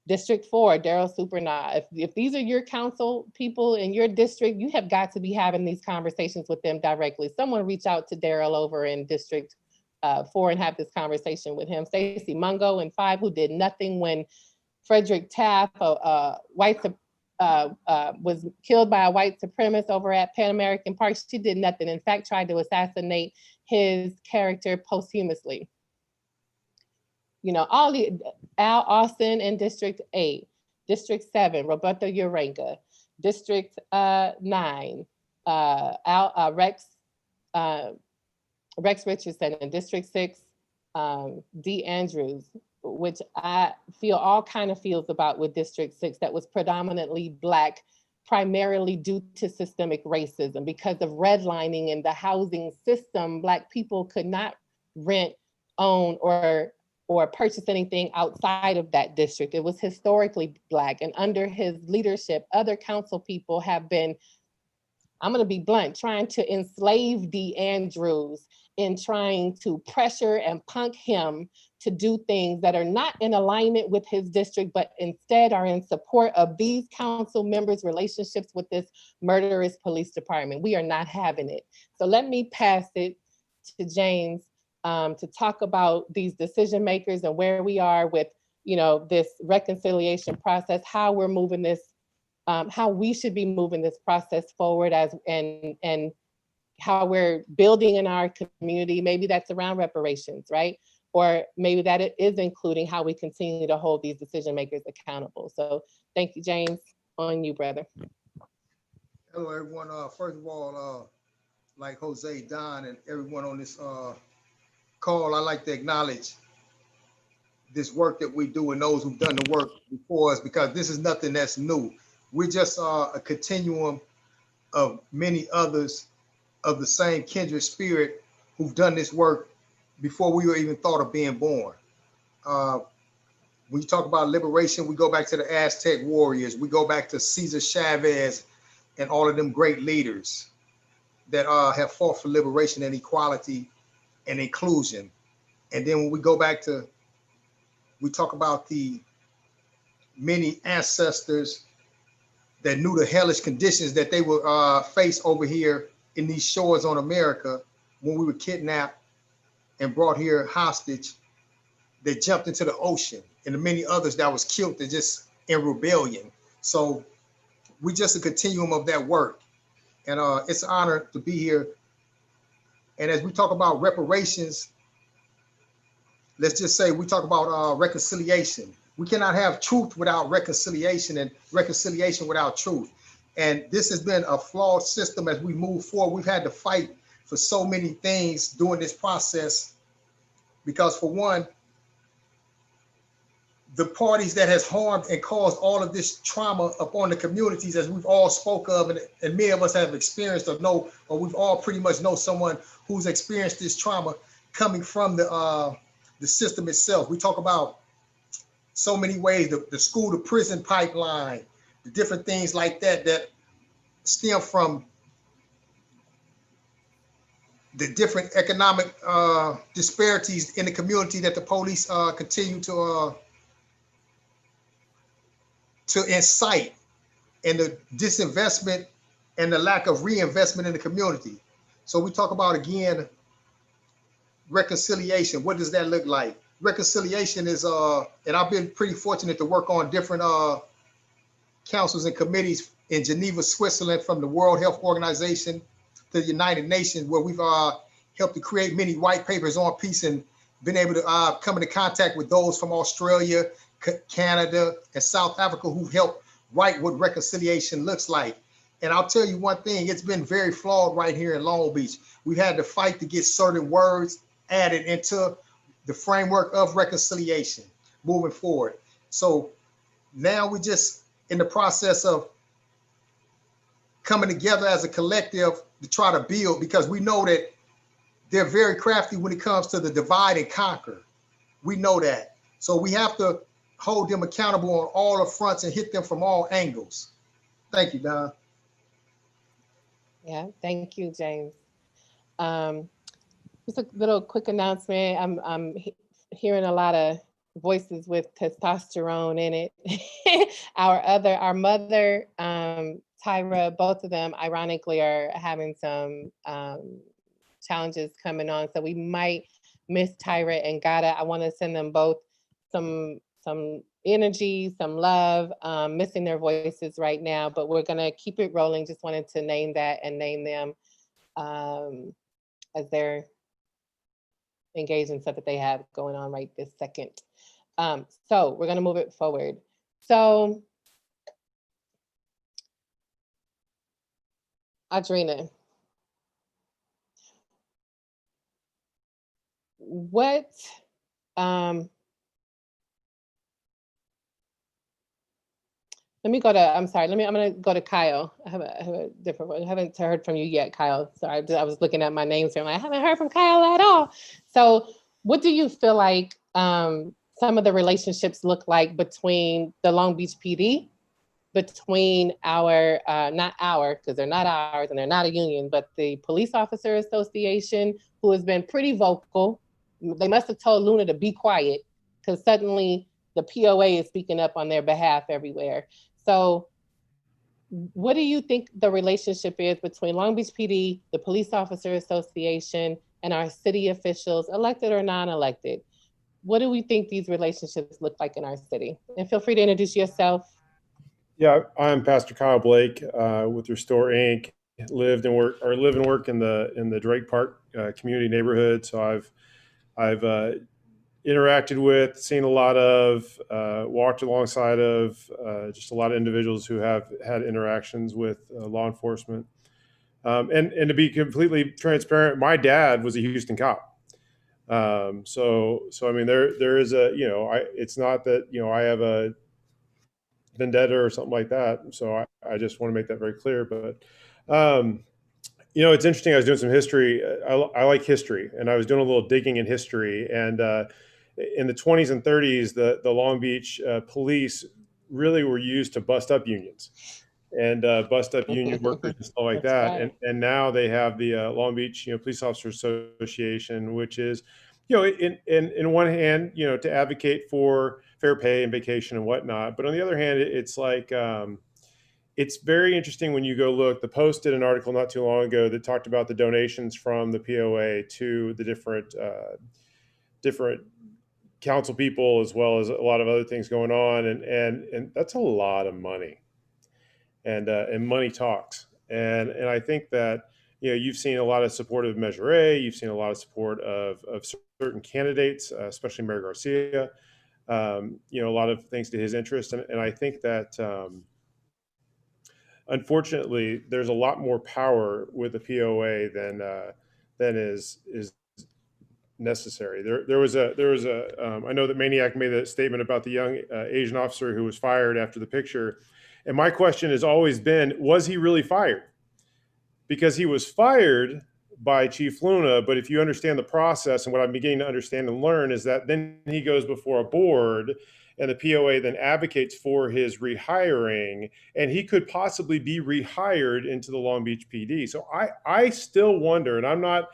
District 4, Daryl Supernaw. If these are your council people in your district, you have got to be having these conversations with them directly. Someone reach out to Daryl over in District 4 and have this conversation with him. Stacy Mungo in 5, who did nothing when Frederick Taft, a white was killed by a white supremacist over at Pan American Park. She did nothing. In fact, tried to assassinate his character posthumously. You know, Al Austin in District 8, District 7, Roberto Urenga, District 9, Rex Richardson in District 6, D. Andrews, which I feel all kind of feels about with District 6, that was predominantly Black, primarily due to systemic racism. Because of redlining in the housing system, Black people could not rent, own, or purchase anything outside of that district. It was historically Black, and under his leadership, other council people have been, I'm gonna be blunt, trying to enslave D. Andrews in trying to pressure and punk him to do things that are not in alignment with his district, but instead are in support of these council members' relationships with this murderous police department. We are not having it. So let me pass it to James to talk about these decision makers and where we are with, you know, this reconciliation process, how we're moving this, how we should be moving this process forward, and how we're building in our community. Maybe that's around reparations, right? Or maybe that it is including how we continue to hold these decision makers accountable. So thank you, James. On you, brother. Hello, everyone. First of all, like Jose, Don, and everyone on this call, I'd like to acknowledge this work that we do and those who've done the work before us, because this is nothing that's new. We're just a continuum of many others of the same kindred spirit who've done this work before we were even thought of being born. When you talk about liberation, we go back to the Aztec warriors. We go back to Cesar Chavez and all of them great leaders that have fought for liberation and equality and inclusion. And then when we go back to, we talk about the many ancestors that knew the hellish conditions that they would face over here in these shores on America when we were kidnapped and brought here hostage, that jumped into the ocean, and the many others that was killed that just in rebellion. So we just a continuum of that work. And it's an honor to be here. And as we talk about reparations, let's just say we talk about reconciliation. We cannot have truth without reconciliation, and reconciliation without truth. And this has been a flawed system as we move forward. We've had to fight for so many things during this process, because for one, the parties that has harmed and caused all of this trauma upon the communities, as we've all spoke of, and many of us have experienced or know, or we've all pretty much know someone who's experienced this trauma coming from the system itself. We talk about so many ways, the school to prison pipeline, the different things like that that stem from the different economic disparities in the community that the police continue to incite, and the disinvestment and the lack of reinvestment in the community. So we talk about, again, reconciliation. What does that look like? Reconciliation is, and I've been pretty fortunate to work on different councils and committees in Geneva, Switzerland, from the World Health Organization to the United Nations, where we've helped to create many white papers on peace, and been able to come into contact with those from Australia, Canada, and South Africa who helped write what reconciliation looks like. And I'll tell you one thing, it's been very flawed right here in Long Beach. We've had to fight to get certain words added into the framework of reconciliation moving forward. So now we're just in the process of coming together as a collective to try to build, because we know that they're very crafty when it comes to the divide and conquer. We know that. So we have to hold them accountable on all the fronts and hit them from all angles. Thank you, Don. Yeah, thank you, James. Just a little quick announcement. I'm hearing a lot of voices with testosterone in it. Our mother, Tyra, both of them ironically are having some challenges coming on. So we might miss Tyra and Gada. I want to send them both some energy, some love, missing their voices right now, but we're gonna keep it rolling. Just wanted to name that and name them as they're engaged in stuff that they have going on right this second. So we're gonna move it forward. So, Audrina, what, let me go to, I'm sorry, I'm gonna go to Kyle. I have a different one. I haven't heard from you yet, Kyle. Sorry, I was looking at my names here. I'm like, I haven't heard from Kyle at all. So what do you feel like some of the relationships look like between the Long Beach PD, between our, not our, because they're not ours and they're not a union, but the Police Officer Association, who has been pretty vocal. They must have told Luna to be quiet because suddenly the POA is speaking up on their behalf everywhere. So what do you think the relationship is between Long Beach PD, the Police Officer Association, and our city officials, elected or non-elected? What do we think these relationships look like in our city? And feel free to introduce yourself. Yeah, I'm Pastor Kyle Blake with Restore Inc. Live and work in the Drake Park community neighborhood. So I've interacted with, seen a lot of, walked alongside of just a lot of individuals who have had interactions with law enforcement. And to be completely transparent, my dad was a Houston cop. So I mean, there is a, it's not that, I have a vendetta or something like that. So I just want to make that very clear. But, it's interesting. I was doing some history. I like history, and I was doing a little digging in history. And in the 20s and 30s, the Long Beach police really were used to bust up unions and bust up union workers and stuff like that. Right. And now they have the Long Beach, Police Officers Association, which is, in one hand, to advocate for fair pay and vacation and whatnot. But on the other hand, it's like, it's very interesting when you go look. The Post did an article not too long ago that talked about the donations from the POA to the different council people, as well as a lot of other things going on. And that's a lot of money. And money talks. And I think that, you've seen a lot of support of Measure A. You've seen a lot of support of certain candidates, especially Mayor Garcia. A lot of things to his interest. And I think that, unfortunately, there's a lot more power with the POA than is necessary. There was a I know that Maniac made a statement about the young Asian officer who was fired after the picture. And my question has always been, was he really fired? Because he was fired by Chief Luna, but if you understand the process, and what I'm beginning to understand and learn is that then he goes before a board, and the POA then advocates for his rehiring, and he could possibly be rehired into the Long Beach PD. So I still wonder, and I'm not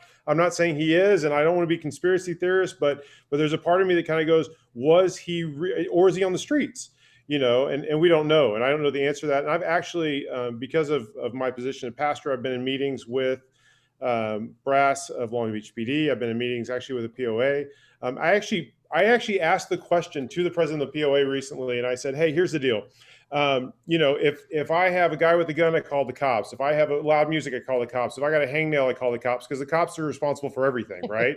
saying he is, and I don't want to be conspiracy theorist, but there's a part of me that kind of goes, was he, or is he on the streets? And we don't know. And I don't know the answer to that. And I've actually, because of my position as pastor, I've been in meetings with brass of Long Beach PD. I've been in meetings actually with the POA. I actually asked the question to the president of the POA recently, and I said, hey, here's the deal. If I have a guy with a gun, I call the cops. If I have a loud music, I call the cops. If I got a hangnail, I call the cops, because the cops are responsible for everything, right?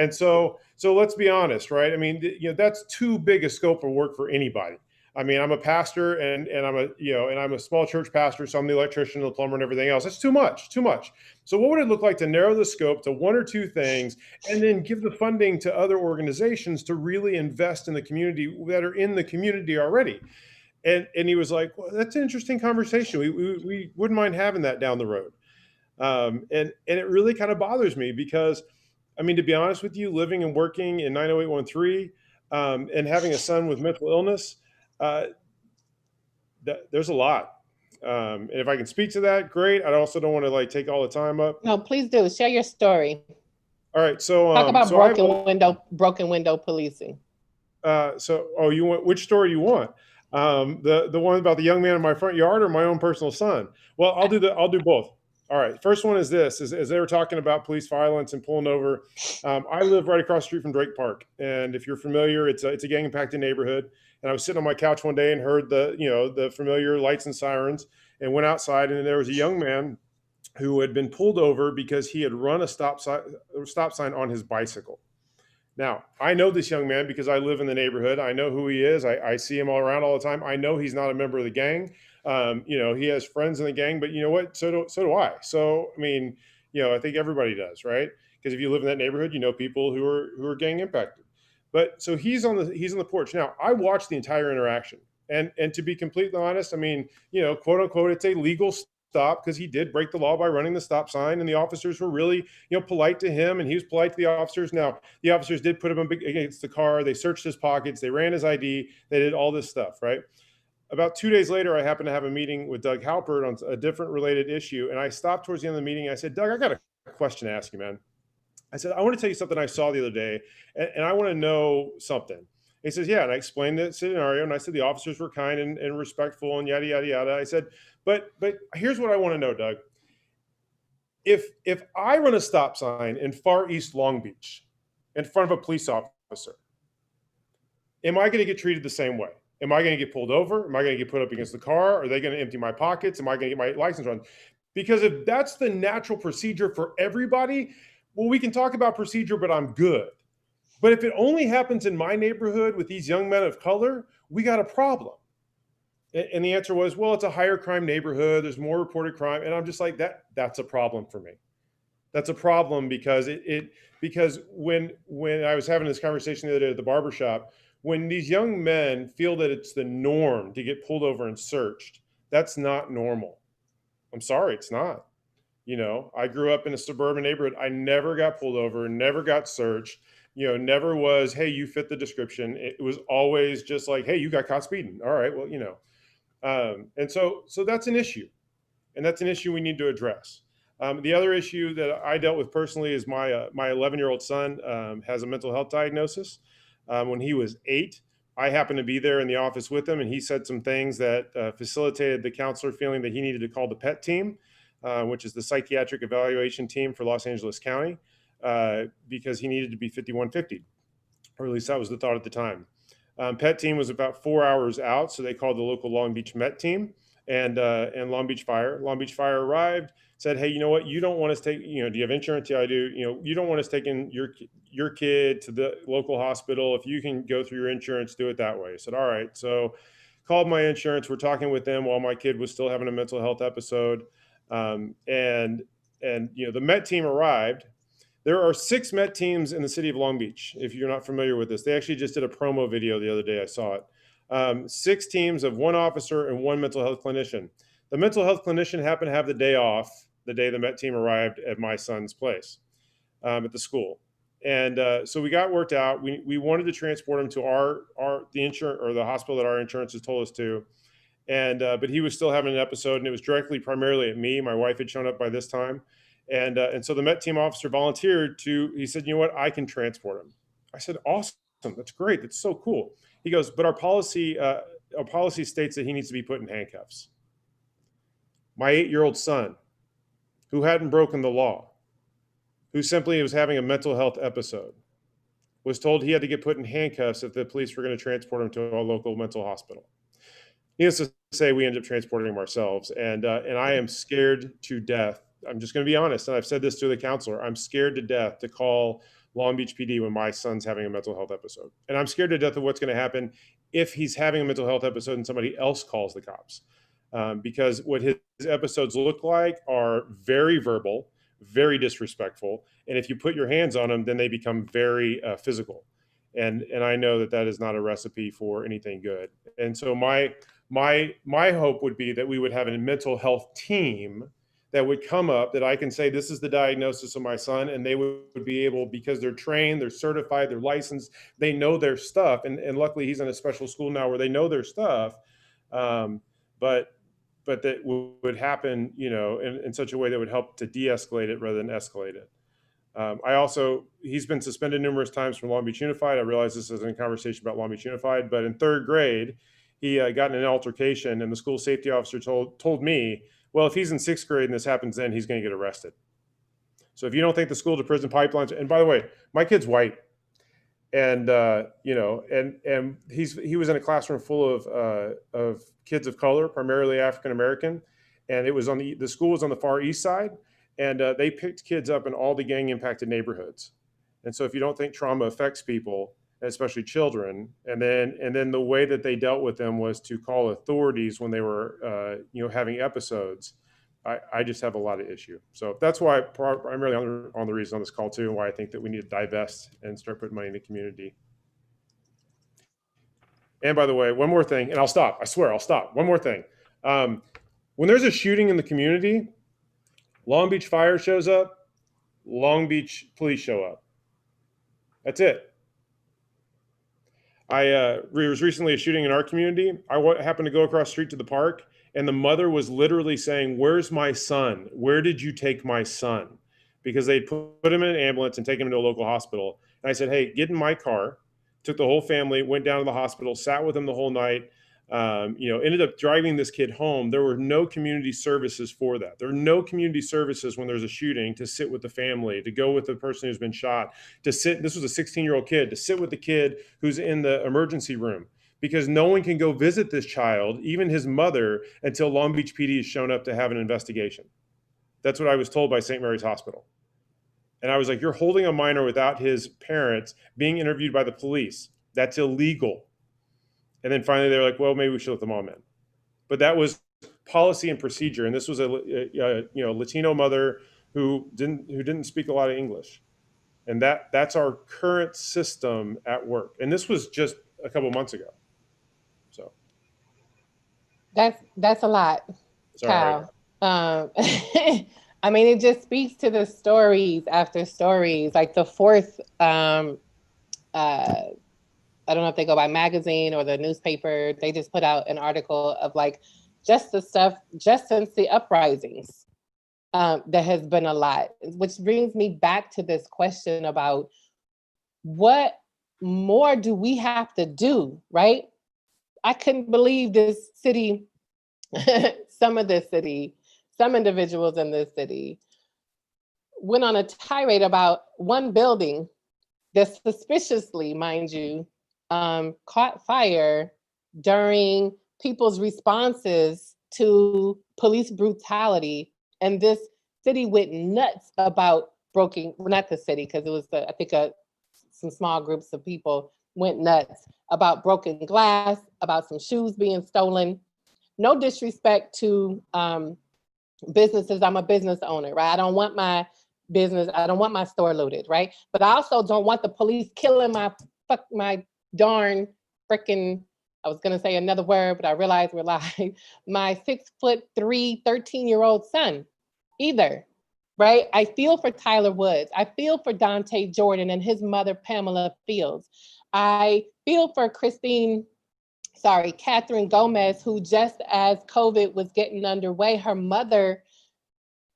And so let's be honest, right? I mean, that's too big a scope of work for anybody. I mean, I'm a pastor and I'm a small church pastor, so I'm the electrician, the plumber, and everything else. It's too much. So what would it look like to narrow the scope to one or two things, and then give the funding to other organizations to really invest in the community that are in the community already? And he was like, well, that's an interesting conversation. We wouldn't mind having that down the road. And it really kind of bothers me because, I mean, to be honest with you, living and working in 90813 and having a son with mental illness, there's a lot. And if I can speak to that, great. I also don't want to take all the time up. No, please do. Share your story. All right. So talk about broken window policing. You want, which story do you want? The one about the young man in my front yard, or my own personal son? Well, I'll do both. All right. First one is this, as they were talking about police violence and pulling over. I live right across the street from Drake Park. And if you're familiar, it's a gang impacted neighborhood. And I was sitting on my couch one day and heard the familiar lights and sirens, and went outside, and there was a young man who had been pulled over because he had run a stop sign on his bicycle. Now, I know this young man because I live in the neighborhood. I know who he is. I see him all around all the time. I know he's not a member of the gang. He has friends in the gang, but you know what? So do I. So, I mean, I think everybody does, right? Because if you live in that neighborhood, you know people who are gang impacted. But so he's on the porch. Now, I watched the entire interaction. And to be completely honest, I mean, quote unquote, it's a legal stop because he did break the law by running the stop sign, and the officers were really, polite to him, and he was polite to the officers. Now, the officers did put him against the car. They searched his pockets. They ran his ID. They did all this stuff, right? About 2 days later, I happened to have a meeting with Doug Halpert on a different related issue, and I stopped towards the end of the meeting. I said, Doug, I got a question to ask you, man. I said, I want to tell you something I saw the other day, and I want to know something. He says, yeah. And I explained the scenario, and I said the officers were kind and respectful and yada, yada, yada. I said, but here's what I want to know, Doug. If I run a stop sign in Far East Long Beach in front of a police officer, am I going to get treated the same way? Am I going to get pulled over? Am I going to get put up against the car? Are they going to empty my pockets? Am I going to get my license run? Because if that's the natural procedure for everybody, well, we can talk about procedure, but I'm good. But if it only happens in my neighborhood with these young men of color, we got a problem. And the answer was, well, it's a higher crime neighborhood. There's more reported crime. And I'm just like, that's a problem for me. That's a problem because because when I was having this conversation the other day at the barbershop, when these young men feel that it's the norm to get pulled over and searched, that's not normal. I'm sorry, it's not. I grew up in a suburban neighborhood. I never got pulled over, never got searched, never was, hey, you fit the description. It was always just like, hey, you got caught speeding. All right, well, and so that's an issue, and that's an issue we need to address. The other issue that I dealt with personally is my 11-year-old son has a mental health diagnosis. When he was 8, I happened to be there in the office with him, and he said some things that facilitated the counselor feeling that he needed to call the PET team, which is the psychiatric evaluation team for Los Angeles County, because he needed to be 5150, or at least that was the thought at the time. PET team was about 4 hours out, so they called the local Long Beach Met team and Long Beach Fire. Long Beach Fire arrived, said, hey, you know what? You don't want us to take, do you have insurance? Yeah, I do. You don't want us taking your kid to the local hospital. If you can go through your insurance, do it that way. I said, all right. So called my insurance. We're talking with them while my kid was still having a mental health episode. And the Met team arrived. There are 6 Met teams in the city of Long Beach. If you're not familiar with this, they actually just did a promo video the other day. I saw it. 6 teams of 1 officer and 1 mental health clinician. The mental health clinician happened to have the day off the day the Met team arrived at my son's place at the school. And so we got worked out. We wanted to transport him to the insurance or the hospital that our insurance has told us to. And but he was still having an episode, and it was directly primarily at me. My wife had shown up by this time. And so the Met team officer volunteered he said, you know what, I can transport him. I said, awesome, that's great, that's so cool. He goes, but our policy states that he needs to be put in handcuffs. My 8-year-old son, who hadn't broken the law, who simply was having a mental health episode, was told he had to get put in handcuffs if the police were going to transport him to a local mental hospital. Needless to say, we ended up transporting him ourselves. And I am scared to death. I'm just going to be honest, and I've said this to the counselor. I'm scared to death to call Long Beach PD when my son's having a mental health episode. And I'm scared to death of what's going to happen if he's having a mental health episode and somebody else calls the cops. Because what his episodes look like are very verbal, very disrespectful. And if you put your hands on them, then they become very physical. And I know that is not a recipe for anything good. And so my hope would be that we would have a mental health team that would come up, that I can say, this is the diagnosis of my son, and they would be able, because they're trained, they're certified, they're licensed, they know their stuff. And luckily he's in a special school now where they know their stuff. But that would happen, in such a way that would help to de-escalate it rather than escalate it. He's been suspended numerous times from Long Beach Unified. I realize this isn't a conversation about Long Beach Unified, but in 3rd grade, he got in an altercation, and the school safety officer told me, well, if he's in 6th grade and this happens then, he's going to get arrested. So if you don't think the school to prison pipelines, and by the way, my kid's white. And you know, and he was in a classroom full of kids of color, primarily African American, and it was on the school was on the far east side, and they picked kids up in all the gang impacted neighborhoods. And so if you don't think trauma affects people, especially children, and then the way that they dealt with them was to call authorities when they were you know, having episodes. I just have a lot of issue. So that's why primarily on the reason on this call too, and why I think that we need to divest and start putting money in the community. And by the way, one more thing, and I'll stop. I swear I'll stop. One more thing. When there's a shooting in the community, Long Beach Fire shows up, Long Beach Police show up. That's it. There was recently a shooting in our community. I happened to go across the street to the park, and the mother was literally saying, "Where's my son? Where did you take my son?" Because they put him in an ambulance and taken him to a local hospital. And I said, "Hey, get in my car." Took the whole family, went down to the hospital, sat with him the whole night. You know, ended up driving this kid home. There were no community services for that. There are no community services when there's a shooting to sit with the family, to go with the person who's been shot, to sit. This was a 16-year-old kid, to sit with the kid who's in the emergency room, because no one can go visit this child, even his mother, until Long Beach PD has shown up to have an investigation. That's what I was told by St. Mary's Hospital. And I was like, you're holding a minor without his parents being interviewed by the police. That's illegal. And then finally they're like, well, maybe we should let the mom in. But that was policy and procedure. And this was a you know, Latino mother who didn't speak a lot of English. And that's our current system at work. And this was just a couple months ago. So That's a lot, sorry. Kyle. I mean, it just speaks to the stories after stories. Like the fourth, I don't know if they go by magazine or the newspaper. They just put out an article of like just the stuff just since the uprisings. There has been a lot, which brings me back to this question about what more do we have to do, right? I couldn't believe this city, some individuals in this city went on a tirade about one building that suspiciously, mind you, caught fire during people's responses to police brutality. And this city went nuts about broken, well, not the city, because it was, I think some small groups of people went nuts about broken glass, about some shoes being stolen. No disrespect to businesses. I'm a business owner, right? I don't want my store looted, right? But I also don't want the police killing my darn freaking, I was gonna say another word, but I realized we're live, my 6'3", 13-year-old son either, right? I feel for Tyler Woods. I feel for Dante Jordan and his mother, Pamela Fields. I feel for Catherine Gomez, who just as COVID was getting underway, her mother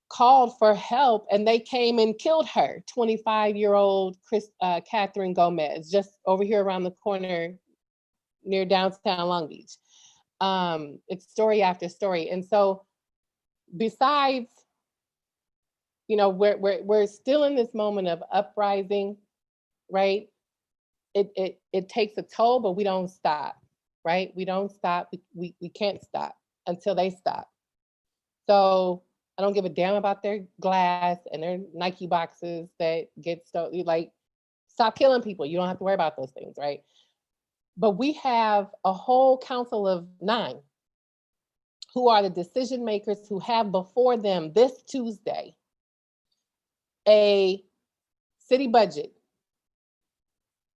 called for help and they came and killed her, 25-year-old Catherine Gomez, just over here around the corner near downtown Long Beach. It's story after story. And so besides, you know, we're still in this moment of uprising, right? It takes a toll, but we don't stop, right? We don't stop. We can't stop until they stop. So I don't give a damn about their glass and their Nike boxes that get stolen. Like, stop killing people. You don't have to worry about those things, right? But we have a whole council of 9 who are the decision makers who have before them this Tuesday a city budget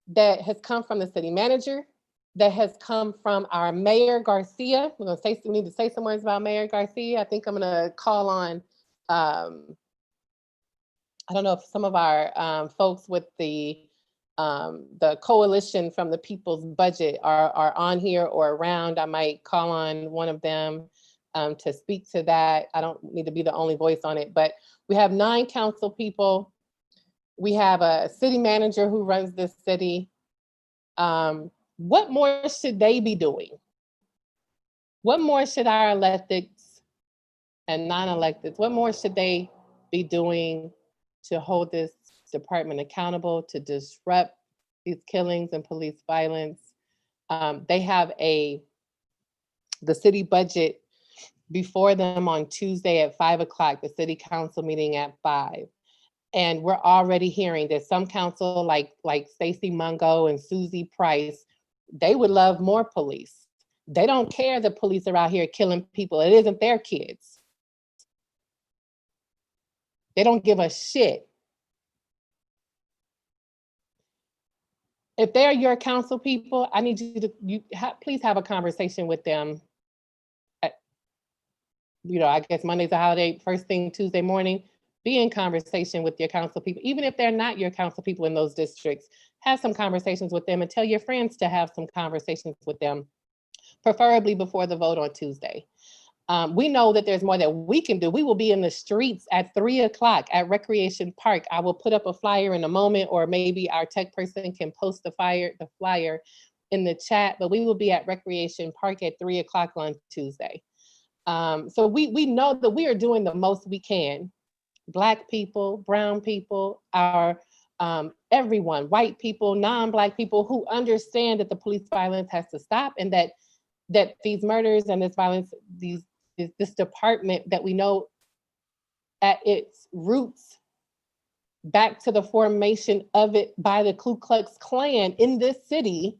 that has come from the city manager, that has come from our Mayor Garcia. We're gonna say, we need to say some words about Mayor Garcia. I think I'm gonna call on, I don't know if some of our folks with the coalition from the People's Budget are on here or around. I might call on one of them to speak to that. I don't need to be the only voice on it, but we have 9 council people. We have a city manager who runs this city. What more should they be doing? What more should our electeds and non-electeds, what more should they be doing to hold this department accountable, to disrupt these killings and police violence. They have the city budget before them on Tuesday at 5 o'clock, the city council meeting at 5. And we're already hearing that some council like Stacey Mungo and Susie Price, they would love more police. They don't care that police are out here killing people. It isn't their kids. They don't give a shit. If they're your council people, I need you to please have a conversation with them. I guess Monday's a holiday, first thing Tuesday morning, be in conversation with your council people. Even if they're not your council people in those districts, have some conversations with them and tell your friends to have some conversations with them, preferably before the vote on Tuesday. We know that there's more that we can do. We will be in the streets at 3 o'clock at Recreation Park. I will put up a flyer in a moment, or maybe our tech person can post the flyer in the chat, but we will be at Recreation Park at 3 o'clock on Tuesday. So we know that we are doing the most we can. Black people, brown people, our everyone, white people, non-Black people who understand that the police violence has to stop, and that these murders and this violence, this department that we know at its roots, back to the formation of it by the Ku Klux Klan in this city,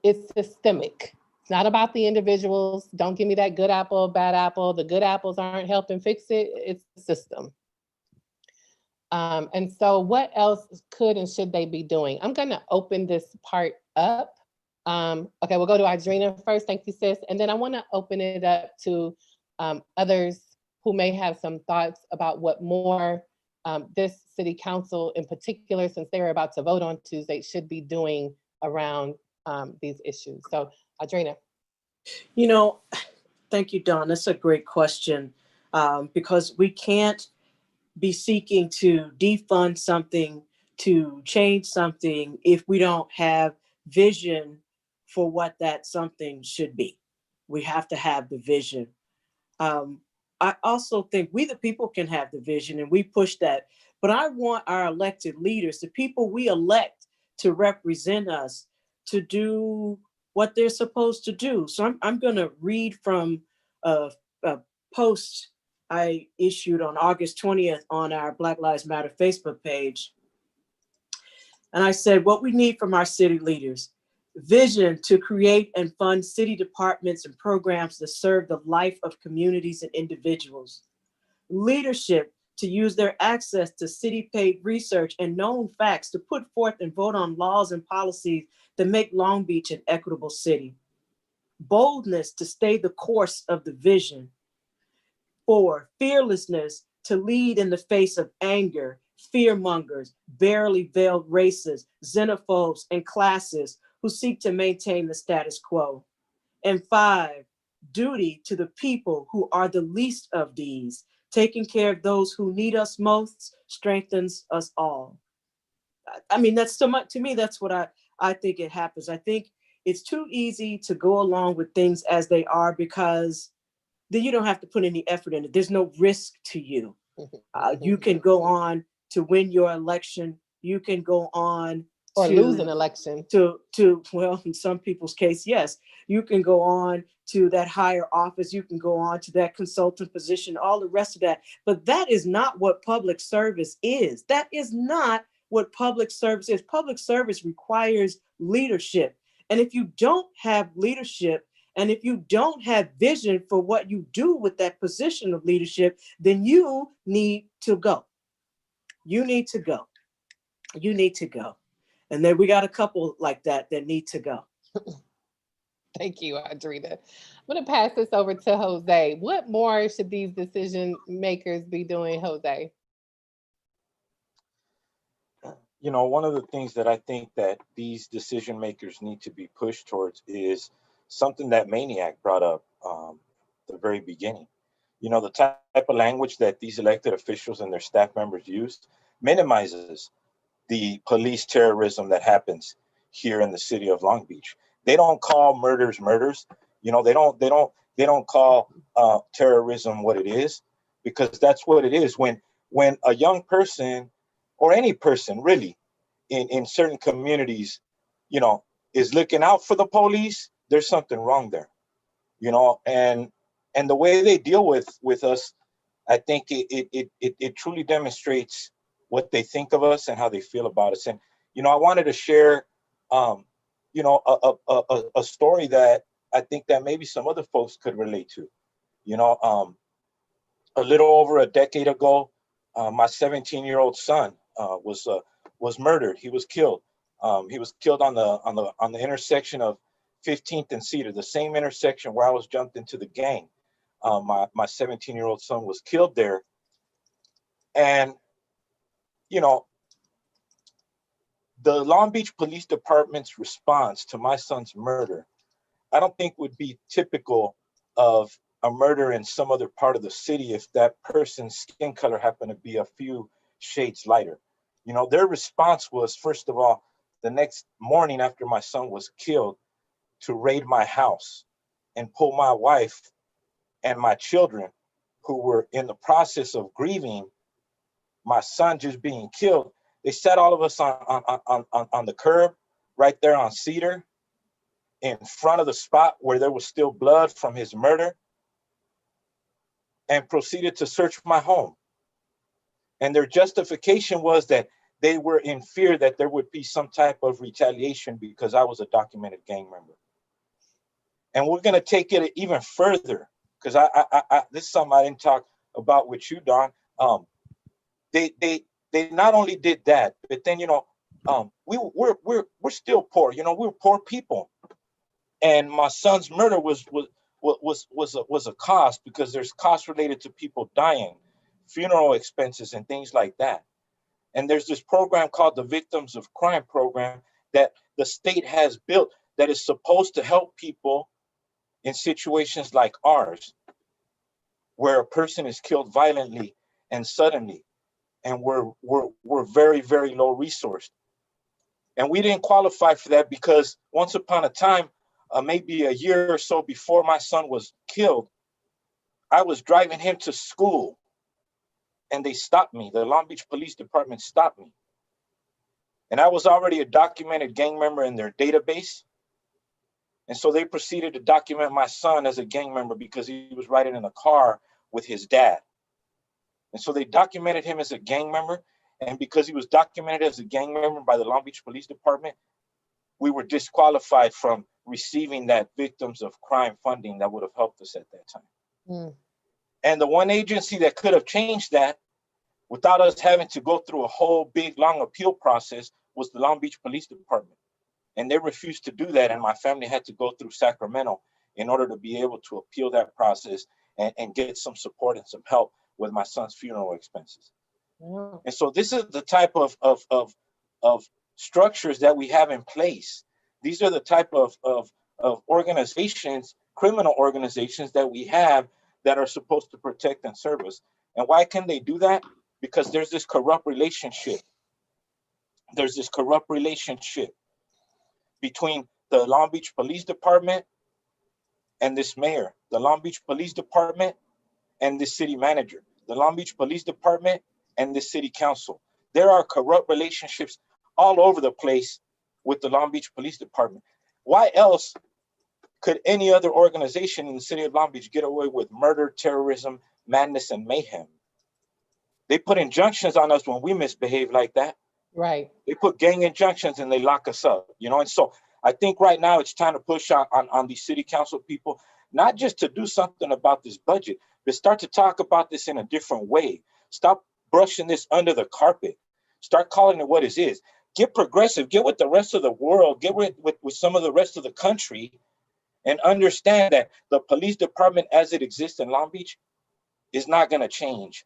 is systemic. It's not about the individuals. Don't give me that good apple, bad apple. The good apples aren't helping fix it. It's the system. And so what else could and should they be doing? I'm gonna open this part up. Okay, we'll go to Audrina first. Thank you, sis. And then I wanna open it up to others who may have some thoughts about what more this city council in particular, since they're about to vote on Tuesday, should be doing around these issues. So Audrina. Thank you, Dawn. That's a great question, because we can't be seeking to defund something, to change something, if we don't have vision for what that something should be. We have to have the vision. I also think we the people can have the vision, and we push that, but I want our elected leaders, the people we elect to represent us, to do what they're supposed to do. So I'm going to read from a post I issued on August 20th on our Black Lives Matter Facebook page. And I said, what we need from our city leaders: vision to create and fund city departments and programs that serve the life of communities and individuals. Leadership to use their access to city-paid research and known facts to put forth and vote on laws and policies that make Long Beach an equitable city. Boldness to stay the course of the vision. 4, fearlessness to lead in the face of anger, fearmongers, barely veiled racists, xenophobes, and classists who seek to maintain the status quo. And 5, duty to the people who are the least of these. Taking care of those who need us most strengthens us all. I mean, that's so much to me. That's what I think it happens. I think it's too easy to go along with things as they are, because then you don't have to put any effort in it. There's no risk to you. You can go on to win your election. You can go on or lose an election. Well, in some people's case, yes. You can go on to that higher office. You can go on to that consultant position, all the rest of that. But that is not what public service is. That is not what public service is. Public service requires leadership. And if you don't have leadership, and if you don't have vision for what you do with that position of leadership, then you need to go. You need to go. You need to go. And then we got a couple like that need to go. Thank you, Audrina. I'm going to pass this over to Jose. What more should these decision makers be doing, Jose? One of the things that I think that these decision makers need to be pushed towards is something that Maniac brought up at the very beginning. The type of language that these elected officials and their staff members use minimizes the police terrorism that happens here in the city of Long Beach. They don't call murders murders. They don't call terrorism what it is, because that's what it is. When a young person, or any person really, in certain communities, you know, is looking out for the police, there's something wrong there, you know, and the way they deal with us, I think it truly demonstrates what they think of us and how they feel about us. And, you know, I wanted to share, you know, a story that I think that maybe some other folks could relate to. You know, a little over a decade ago, my 17-year-old son was murdered. He was killed. He was killed on the intersection of 15th and Cedar, the same intersection where I was jumped into the gang. My 17-year-old son was killed there. And, you know, the Long Beach Police Department's response to my son's murder, I don't think would be typical of a murder in some other part of the city if that person's skin color happened to be a few shades lighter. You know, their response was, first of all, the next morning after my son was killed, to raid my house and pull my wife and my children, who were in the process of grieving my son just being killed. They sat all of us on the curb right there on Cedar, in front of the spot where there was still blood from his murder, and proceeded to search my home. And their justification was that they were in fear that there would be some type of retaliation because I was a documented gang member. And we're going to take it even further, because I this is something I didn't talk about with you, Don. They not only did that, but then, you know, we're still poor. You know, we're poor people, and my son's murder was a cost, because there's costs related to people dying, funeral expenses, and things like that. And there's this program called the Victims of Crime program that the state has built that is supposed to help people in situations like ours, where a person is killed violently and suddenly, and we're very, very low resourced. And we didn't qualify for that because once upon a time, maybe a year or so before my son was killed, I was driving him to school, and they stopped me. The Long Beach Police Department stopped me. And I was already a documented gang member in their database. And so they proceeded to document my son as a gang member because he was riding in a car with his dad. And so they documented him as a gang member. And because he was documented as a gang member by the Long Beach Police Department, we were disqualified from receiving that Victims of Crime funding that would have helped us at that time. Mm. And the one agency that could have changed that without us having to go through a whole big, long appeal process was the Long Beach Police Department. And they refused to do that. And my family had to go through Sacramento in order to be able to appeal that process and get some support and some help with my son's funeral expenses. Wow. And so this is the type of structures that we have in place. These are the type of organizations, criminal organizations that we have that are supposed to protect and serve us. And why can they do that? Because there's this corrupt relationship. There's this corrupt relationship between the Long Beach Police Department and this mayor, the Long Beach Police Department and this city manager, the Long Beach Police Department and the city council. There are corrupt relationships all over the place with the Long Beach Police Department. Why else could any other organization in the city of Long Beach get away with murder, terrorism, madness, and mayhem? They put injunctions on us when we misbehave like that. Right. They put gang injunctions and they lock us up, you know? And so I think right now it's time to push on these city council people, not just to do something about this budget, but start to talk about this in a different way. Stop brushing this under the carpet. Start calling it what it is. Get progressive, get with the rest of the world, get with some of the rest of the country, and understand that the police department as it exists in Long Beach is not going to change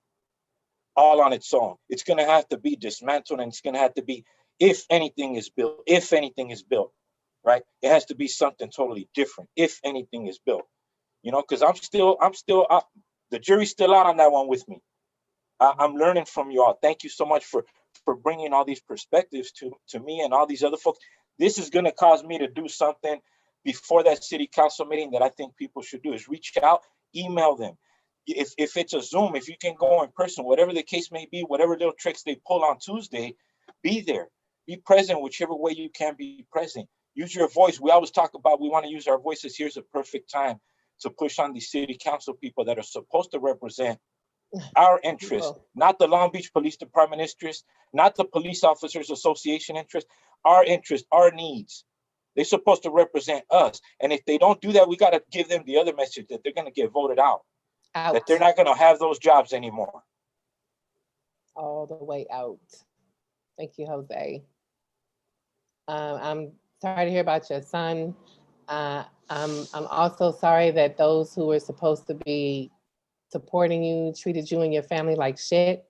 all on its own. It's going to have to be dismantled, and it's going to have to be, if anything is built, right? It has to be something totally different, if anything is built, you know, because I'm still up. The jury's still out on that one with me. I'm learning from you all. Thank you so much for bringing all these perspectives to me and all these other folks. This is going to cause me to do something before that city council meeting that I think people should do, is reach out, email them. If it's a Zoom, if you can go in person, whatever the case may be, whatever little tricks they pull on Tuesday, be there. Be present whichever way you can be present. Use your voice. We always talk about we want to use our voices. Here's a perfect time to push on these city council people that are supposed to represent our interests, not the Long Beach Police Department interest, not the Police Officers Association interest, our interest, our needs. They're supposed to represent us. And if they don't do that, we got to give them the other message that they're going to get voted out, that they're not going to have those jobs anymore. All the way out. Thank you, Jose. I'm sorry to hear about your son. I'm also sorry that those who were supposed to be supporting you treated you and your family like shit.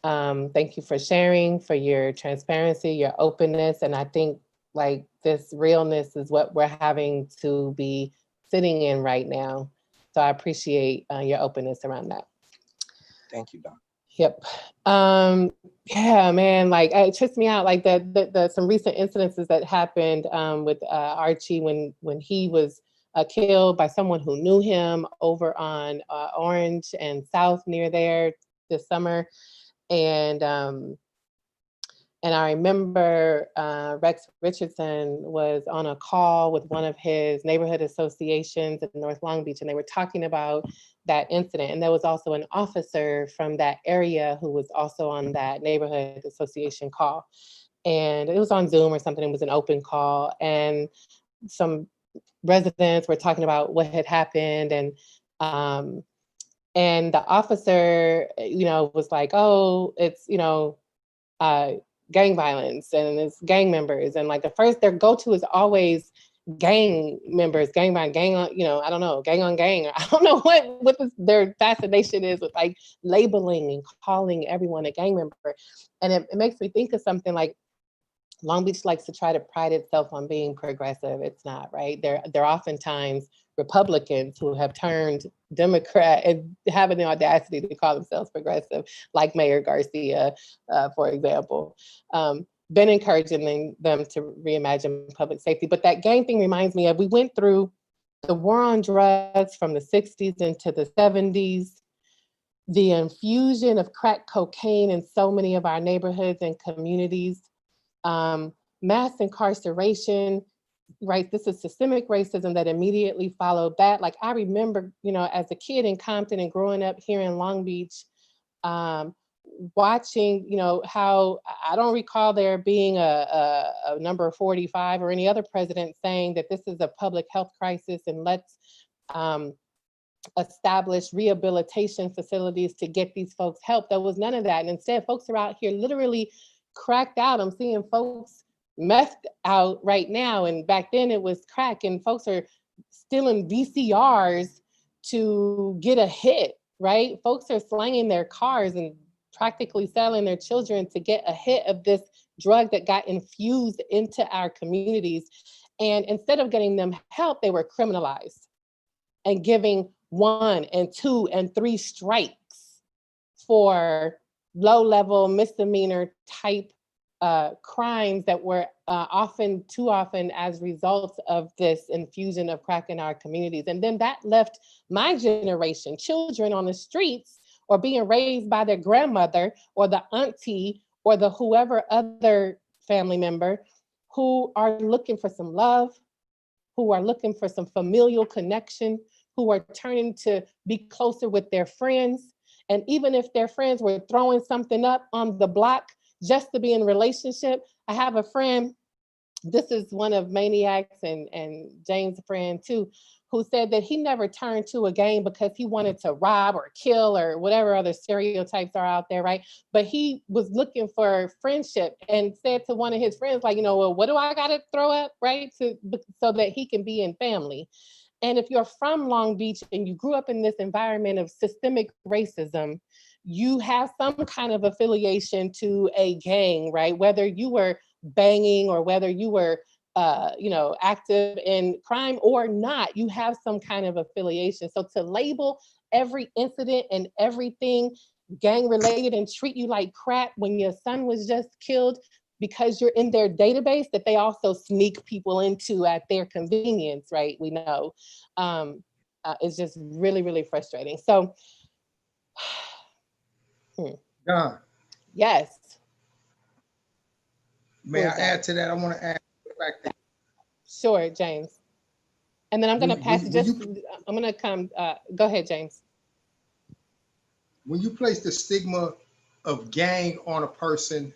Thank you for sharing, for your transparency, your openness. And I think like this realness is what we're having to be sitting in right now. So I appreciate your openness around that. Thank you, Don. Yep. Yeah, man, like it trips me out, like the some recent incidences that happened with Archie when he was killed by someone who knew him over on Orange and South near there this summer. And I remember Rex Richardson was on a call with one of his neighborhood associations in North Long Beach, and they were talking about that incident. And there was also an officer from that area who was also on that neighborhood association call. And it was on Zoom or something, it was an open call. And some residents were talking about what had happened. And the officer, was like, oh, it's, gang violence and it's gang members. And like their go-to is always gang members, gang on gang, I don't know, gang on gang. I don't know what their fascination is with like labeling and calling everyone a gang member. And it makes me think of something like Long Beach likes to try to pride itself on being progressive. It's not, right? They're oftentimes Republicans who have turned Democrat and having the audacity to call themselves progressive, like Mayor Garcia, for example. Been encouraging them to reimagine public safety. But that gang thing reminds me of, we went through the war on drugs from the 60s into the 70s, the infusion of crack cocaine in so many of our neighborhoods and communities, mass incarceration, right? This is systemic racism that immediately followed that. Like I remember, as a kid in Compton and growing up here in Long Beach, watching, how I don't recall there being a number 45 or any other president saying that this is a public health crisis and let's establish rehabilitation facilities to get these folks help. There was none of that. And instead, folks are out here literally cracked out. I'm seeing folks methed out right now. And back then it was crack, and folks are stealing VCRs to get a hit, right? Folks are slanging their cars and practically selling their children to get a hit of this drug that got infused into our communities. And instead of getting them help, they were criminalized and giving 1 and 2 and 3 strikes for low-level misdemeanor type crimes that were too often as results of this infusion of crack in our communities. And then that left my generation, children on the streets or being raised by their grandmother or the auntie or the whoever other family member who are looking for some love, who are looking for some familial connection, who are turning to be closer with their friends. And even if their friends were throwing something up on the block just to be in a relationship, I have a friend, this is one of Maniac's and James' friend too, who said that he never turned to a gang because he wanted to rob or kill or whatever other stereotypes are out there, right? But he was looking for friendship and said to one of his friends, like, well, what do I gotta throw up, right? So that he can be in family. And if you're from Long Beach and you grew up in this environment of systemic racism, you have some kind of affiliation to a gang, right? Whether you were banging or whether you were, active in crime or not, you have some kind of affiliation. So to label every incident and everything gang related and treat you like crap when your son was just killed because you're in their database that they also sneak people into at their convenience, right? We know. It's just really, really frustrating. So, Don, yes. May Who I is that? add to that? I want to add the fact that Sure, James. And then I'm gonna pass it, when just, I'm gonna come, go ahead, James. when you place the stigma of gang on a person,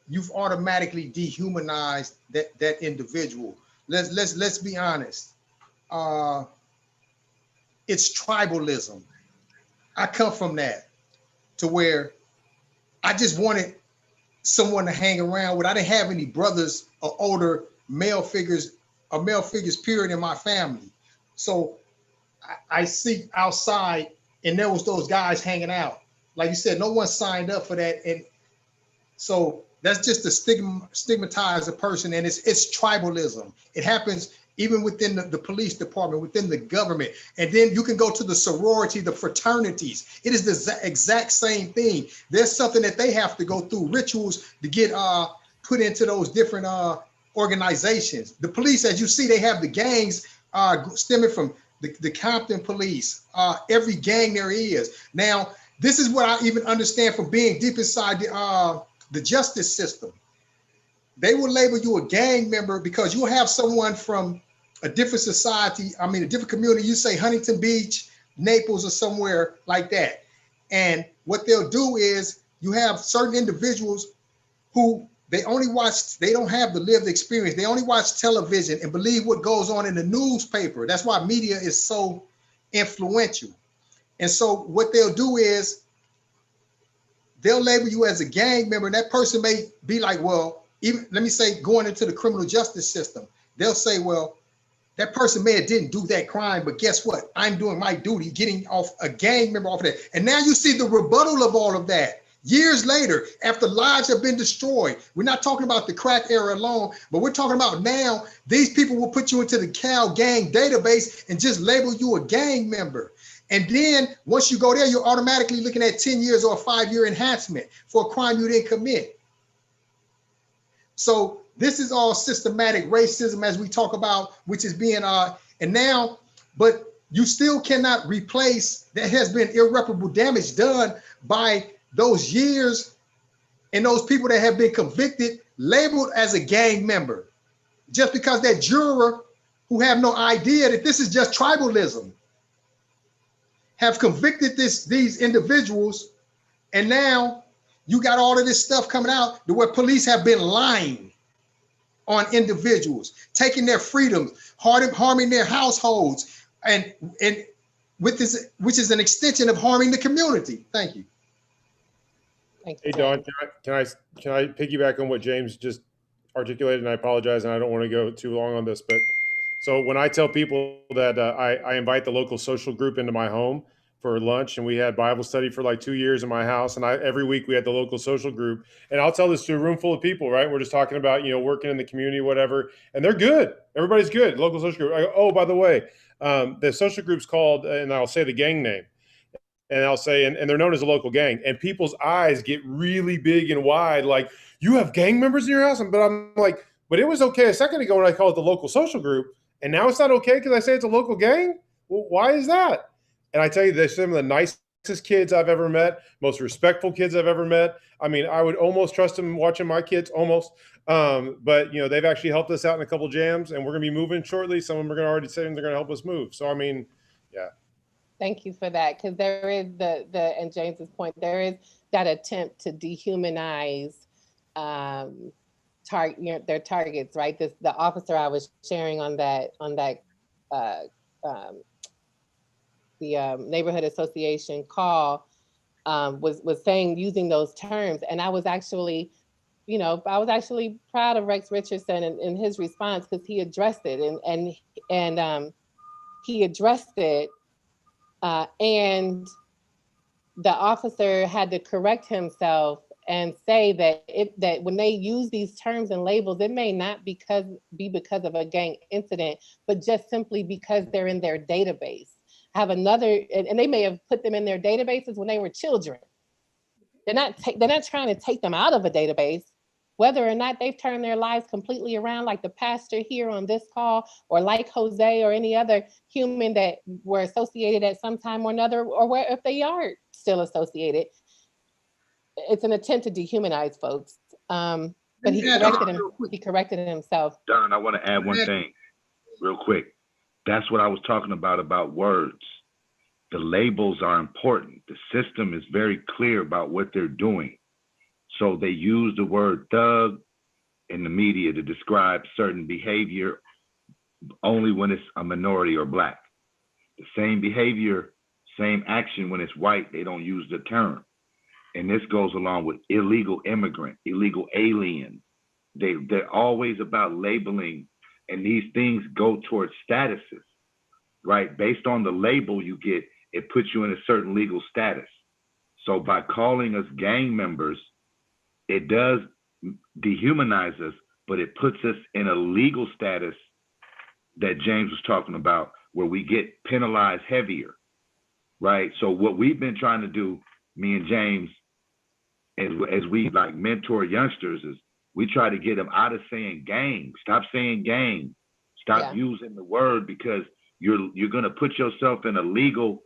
you've automatically dehumanized that individual. Let's be honest. It's tribalism. I come from that, to where I just wanted someone to hang around with. I didn't have any brothers or older male figures or male figures period in my family. So I see outside, and there was those guys hanging out. Like you said, no one signed up for that. And so that's just to stigmatize a person, and it's tribalism. It happens even within the police department, within the government. And then you can go to the sorority, the fraternities. It is the exact same thing. There's something that they have to go through, rituals to get put into those different organizations. The police, as you see, they have the gangs stemming from the Compton police, every gang there is. Now, this is what I even understand from being deep inside the justice system. They will label you a gang member because you have someone from a different society, I mean, a different community. You say Huntington Beach, Naples, or somewhere like that. And what they'll do is you have certain individuals who they don't have the lived experience. They only watch television and believe what goes on in the newspaper. That's why media is so influential. And so what they'll do is they'll label you as a gang member. And that person may be like, well, even let me say going into the criminal justice system, they'll say, well, that person may have didn't do that crime, but guess what? I'm doing my duty, getting off a gang member off of that. And now you see the rebuttal of all of that. Years later, after lives have been destroyed, we're not talking about the crack era alone, but we're talking about now, these people will put you into the Cal gang database and just label you a gang member. And then once you go there, you're automatically looking at 10 years or a 5-year enhancement for a crime you didn't commit. So this is all systematic racism, as we talk about, which is being, and now, but you still cannot replace, there has been irreparable damage done by those years and those people that have been convicted, labeled as a gang member, just because that juror who have no idea that this is just tribalism, have convicted these individuals. And now you got all of this stuff coming out to where police have been lying on individuals, taking their freedoms, harming their households, and with this, which is an extension of harming the community. Thank you. Thank you, Hey, Don, James. can I piggyback on what James just articulated? And I apologize, and I don't want to go too long on this, but so when I tell people that I invite the local social group into my home for lunch, and we had Bible study for like 2 years in my house, and every week we had the local social group, and I'll tell this to a room full of people, right? We're just talking about, working in the community, whatever, and they're good. Everybody's good. Local social group. I go, oh, by the way, the social group's called, and I'll say the gang name. And I'll say, and they're known as a local gang, and people's eyes get really big and wide, like, you have gang members in your house? But I'm like, but it was okay a second ago when I called it the local social group, and now it's not okay because I say it's a local gang? Well, why is that? And I tell you, they're some of the nicest kids I've ever met, most respectful kids I've ever met. I mean, I would almost trust them watching my kids, almost. But, they've actually helped us out in a couple jams, and we're going to be moving shortly. Some of them are going to already say they're going to help us move. So, I mean, yeah. Thank you for that, because there is and James's point, there is that attempt to dehumanize their targets, right? The officer I was sharing on that the neighborhood association call was saying, using those terms, and I was actually proud of Rex Richardson and his response, because he addressed it and he addressed it. And the officer had to correct himself and say that when they use these terms and labels, it may not be because of a gang incident, but just simply because they're in their database. Have another, and they may have put them in their databases when they were children. They're not trying to take them out of a database. Whether or not they've turned their lives completely around, like the pastor here on this call, or like Jose or any other human that were associated at some time or another, or if they are still associated, it's an attempt to dehumanize folks. But he Let me add corrected on him. real quick. He corrected himself. Don, I want to add one thing real quick. That's what I was talking about words. The labels are important. The system is very clear about what they're doing. So they use the word thug in the media to describe certain behavior only when it's a minority or black. The same behavior, same action when it's white, they don't use the term. And this goes along with illegal immigrant, illegal alien. They're always about labeling, and these things go towards statuses, right? Based on the label you get, it puts you in a certain legal status. So by calling us gang members, it does dehumanize us, but it puts us in a legal status that James was talking about, where we get penalized heavier, right? So what we've been trying to do, me and James, as we like mentor youngsters, is we try to get them out of saying gang. Stop saying gang. Stop using the word, because you're gonna put yourself in a legal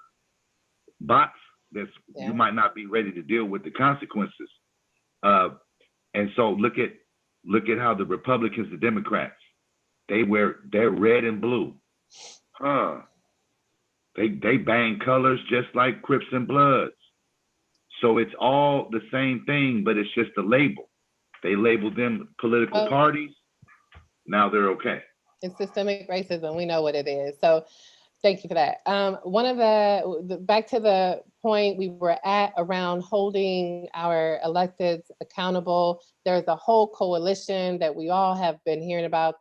box that's you might not be ready to deal with the consequences. And so look at how the Republicans, the Democrats, they're red and blue. They bang colors just like Crips and Bloods. So it's all the same thing, but it's just a label. They label them political parties. Now they're okay. It's systemic racism. We know what it is. So thank you for that. One of the back to the point we were at around holding our electeds accountable. There's a whole coalition that we all have been hearing about,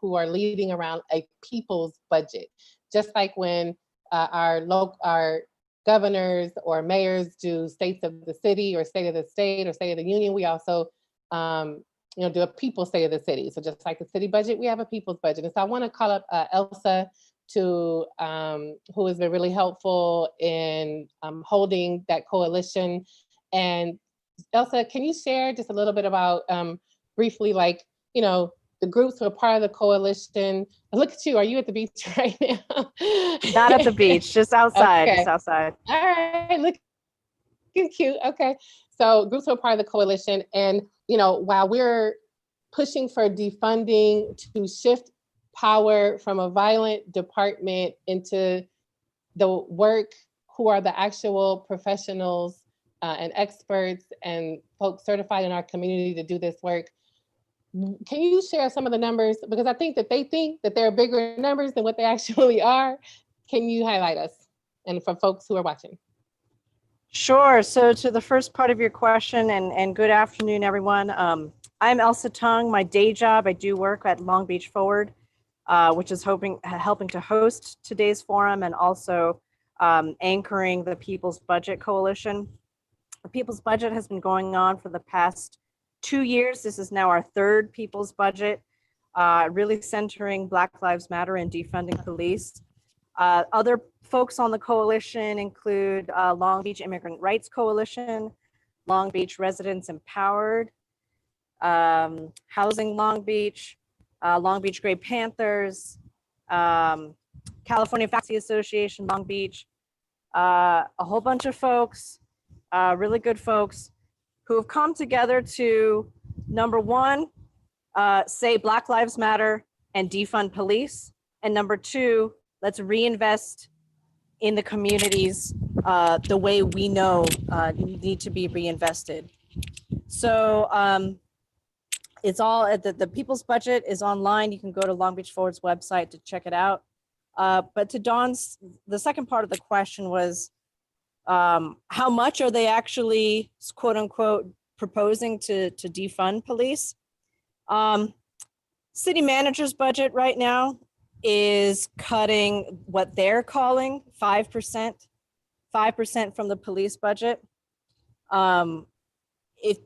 who are leading around a people's budget. Just like when our governors or mayors do states of the city or state of the state or state of the union, we also do a people's state of the city. So just like the city budget, we have a people's budget. And so I want to call up Elsa, who has been really helpful in holding that coalition. And Elsa, can you share just a little bit about briefly, like, the groups who are part of the coalition? Look at you, are you at the beach right now? Not at the beach, just outside, Okay. just outside. All right, looking cute, okay. So groups who are part of the coalition, and while we're pushing for defunding to shift power from a violent department into the work, who are the actual professionals and experts and folks certified in our community to do this work. Can you share some of the numbers? Because I think that they think that they're bigger numbers than what they actually are. Can you highlight us, and for folks who are watching? Sure. So to the first part of your question, and good afternoon, everyone. I'm Elsa Tung. My day job, I do work at Long Beach Forward, which is helping to host today's forum, and also anchoring the People's Budget Coalition. The People's Budget has been going on for the past 2 years. This is now our third People's Budget, really centering Black Lives Matter and defunding police. Other folks on the coalition include Long Beach Immigrant Rights Coalition, Long Beach Residents Empowered, Housing Long Beach, Long Beach Gray Panthers, California Faculty Association, Long Beach, a whole bunch of folks, really good folks, who have come together to, number one, say Black Lives Matter and defund police, and number two, let's reinvest in the communities the way we know need to be reinvested. So it's all at the People's Budget is online. You can go to Long Beach Forward's website to check it out. But to Dawn's, the second part of the question was, how much are they actually, quote unquote, proposing to defund police? City manager's budget right now is cutting what they're calling 5% from the police budget. If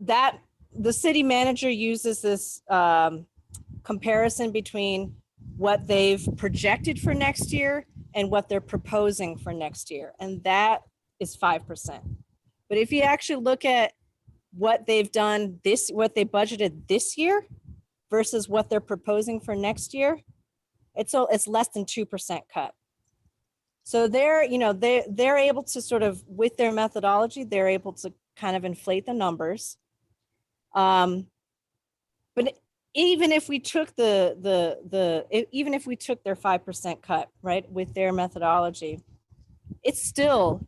that, the city manager uses this comparison between what they've projected for next year and what they're proposing for next year, and that is 5%. But if you actually look at what they've done what they budgeted this year versus what they're proposing for next year, it's less than 2% cut. So they're able to sort of, with their methodology, they're able to kind of inflate the numbers. But even if we took even if we took their 5% cut, right, with their methodology, it's still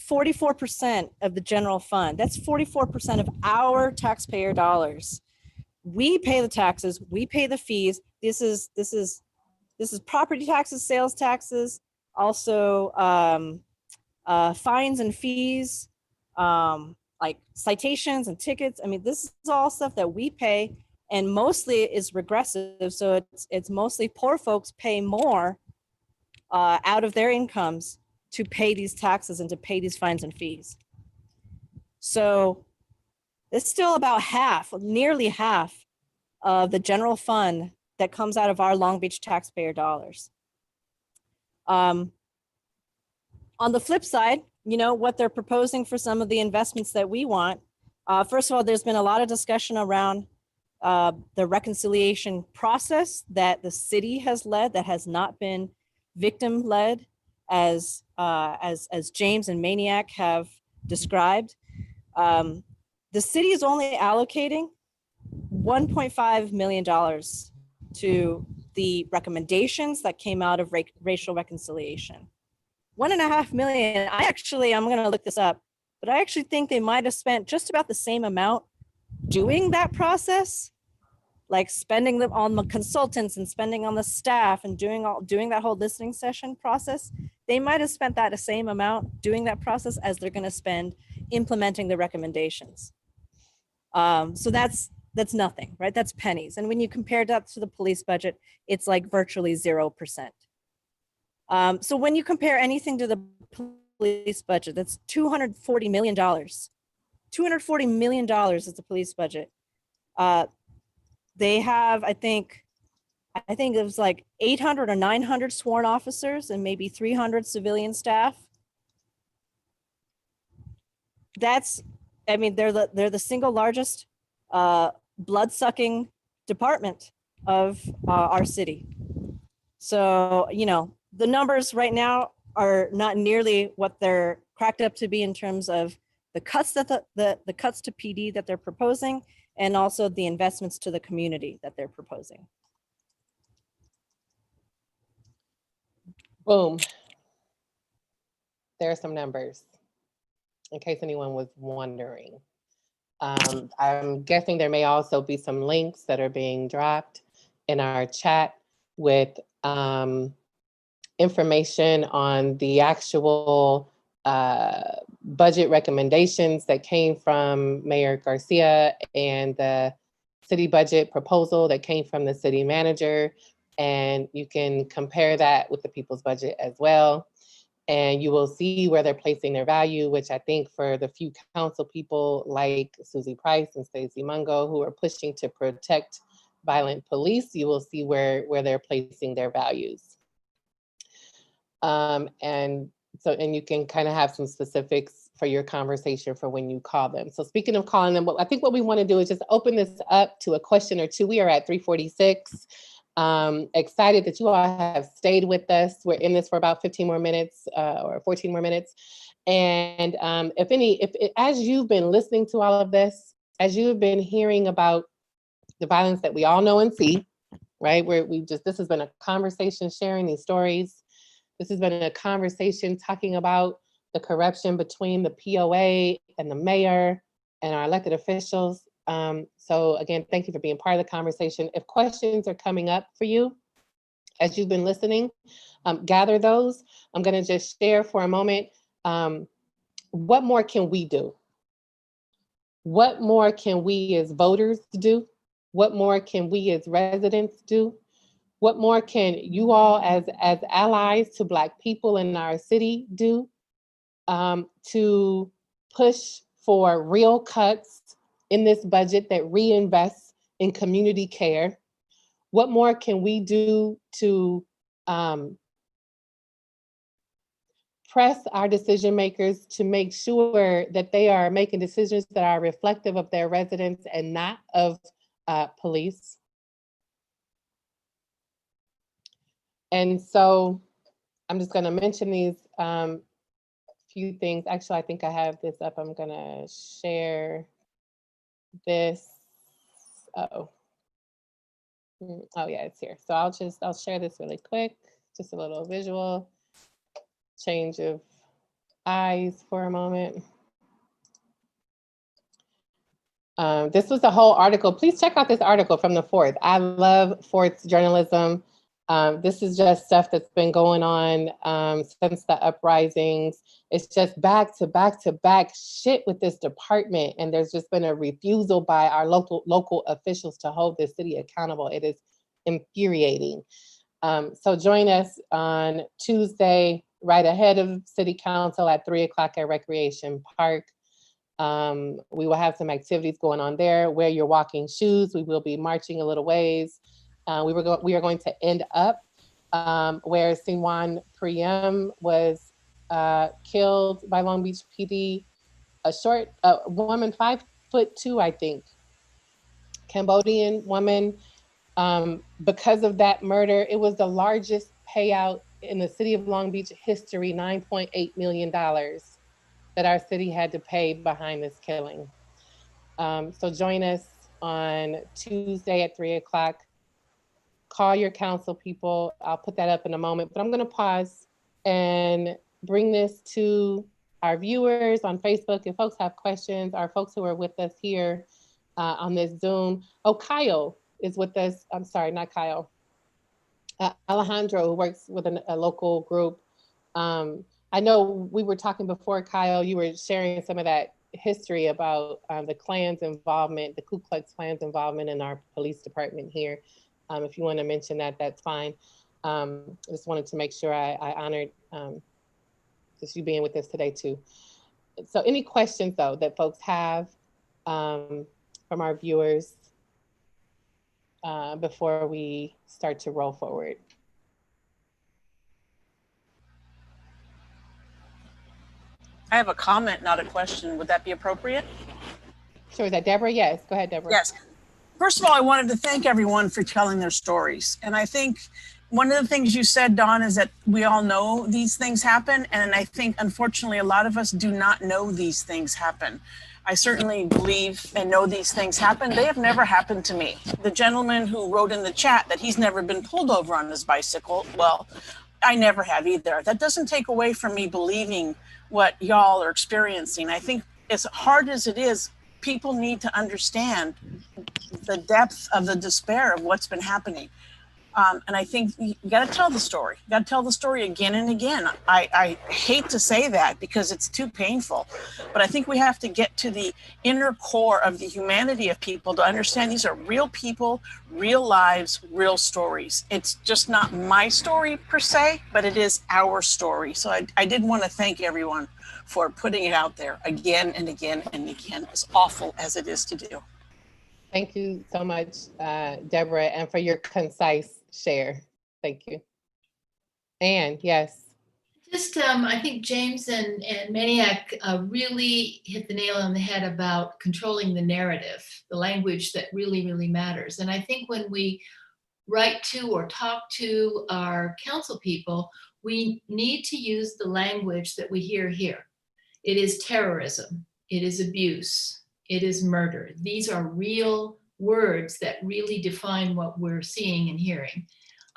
44% of the general fund. That's 44% of our taxpayer dollars. We pay the taxes, we pay the fees. This is property taxes, sales taxes, also fines and fees, like citations and tickets. I mean, this is all stuff that we pay, and mostly is regressive. So it's mostly poor folks pay more out of their incomes to pay these taxes and to pay these fines and fees. So it's still about half, nearly half of the general fund that comes out of our Long Beach taxpayer dollars. On the flip side, you know, what they're proposing for some of the investments that we want. First of all, there's been a lot of discussion around the reconciliation process that the city has led, that has not been victim led, as James and Maniac have described. The city is only allocating $1.5 million to the recommendations that came out of racial reconciliation. 1.5 million, I'm gonna look this up, but I actually think they might've spent just about the same amount doing that process, like spending them on the consultants and spending on the staff and doing that whole listening session process. They might've spent that the same amount doing that process as they're gonna spend implementing the recommendations. So that's nothing, right? That's pennies. And when you compare that to the police budget, it's like virtually 0%. So when you compare anything to the police budget, that's $240 million. $240 million is the police budget. They have, I think it was like 800 or 900 sworn officers and maybe 300 civilian staff. That's, I mean, they're the single largest blood-sucking department of our city. So, you know, the numbers right now are not nearly what they're cracked up to be in terms of the cuts that the cuts to PD that they're proposing, and also the investments to the community that they're proposing. Boom. There are some numbers, in case anyone was wondering. I'm guessing there may also be some links that are being dropped in our chat with information on the actual budget recommendations that came from Mayor Garcia and the city budget proposal that came from the city manager. And you can compare that with the people's budget as well. And you will see where they're placing their value, which I think for the few council people like Susie Price and Stacey Mungo who are pushing to protect violent police, you will see where they're placing their values. And you can kind of have some specifics for your conversation for when you call them. So speaking of calling them, I think what we want to do is just open this up to a question or two. We are at 3:46. Excited that you all have stayed with us. We're in this for about 15 more minutes or 14 more minutes. And as you've been listening to all of this, as you've been hearing about the violence that we all know and see, right? This has been a conversation sharing these stories. This has been a conversation talking about the corruption between the POA and the mayor and our elected officials. So again, thank you for being part of the conversation. If questions are coming up for you as you've been listening, gather those. I'm gonna just share for a moment, what more can we do? What more can we as voters do? What more can we as residents do? What more can you all as allies to Black people in our city do to push for real cuts in this budget that reinvests in community care? What more can we do to press our decision makers to make sure that they are making decisions that are reflective of their residents and not of police? And so I'm just gonna mention these few things. Actually, I think I have this up. I'm gonna share this. Uh-oh. Oh yeah, it's here. So I'll share this really quick. Just a little visual change of eyes for a moment. This was the whole article. Please check out this article from the 4th. I love 4th's journalism. This is just stuff that's been going on since the uprisings. It's just back to back to back shit with this department. And there's just been a refusal by our local officials to hold this city accountable. It is infuriating. So join us on Tuesday, right ahead of City Council at 3 o'clock at Recreation Park. We will have some activities going on there. Wear your walking shoes. We will be marching a little ways. We are going to end up where Sinwan Priyam was killed by Long Beach PD. A short woman, 5'2", I think, Cambodian woman. Because of that murder, it was the largest payout in the city of Long Beach history, $9.8 million that our city had to pay behind this killing. So join us on Tuesday at 3 o'clock. Call your council people. I'll put that up in a moment, but I'm gonna pause and bring this to our viewers on Facebook. If folks have questions, our folks who are with us here on this Zoom. Oh, Kyle is with us. I'm sorry, not Kyle. Alejandro, who works with a local group. I know we were talking before, Kyle, you were sharing some of that history about the Klan's involvement, the Ku Klux Klan's involvement in our police department here. If you want to mention that, that's fine. I just wanted to make sure I honored just you being with us today too. So any questions though that folks have from our viewers before we start to roll forward? I have a comment, not a question. Would that be appropriate? Sure, is that Deborah? Yes, go ahead, Deborah. Yes. First of all, I wanted to thank everyone for telling their stories. And I think one of the things you said, Dawn, is that we all know these things happen. And I think, unfortunately, a lot of us do not know these things happen. I certainly believe and know these things happen. They have never happened to me. The gentleman who wrote in the chat that he's never been pulled over on his bicycle, well, I never have either. That doesn't take away from me believing what y'all are experiencing. I think as hard as it is, people need to understand the depth of the despair of what's been happening. And I think you got to tell the story. You got to tell the story again and again. I hate to say that because it's too painful, but I think we have to get to the inner core of the humanity of people to understand these are real people, real lives, real stories. It's just not my story per se, but it is our story. So I did want to thank everyone for putting it out there again and again and again, as awful as it is to do. Thank you so much, Deborah, and for your concise share. Thank you. Anne, yes. Just, I think James and Maniac really hit the nail on the head about controlling the narrative, the language that really, really matters. And I think when we write to or talk to our council people, we need to use the language that we hear here. It is terrorism, it is abuse, it is murder. These are real words that really define what we're seeing and hearing.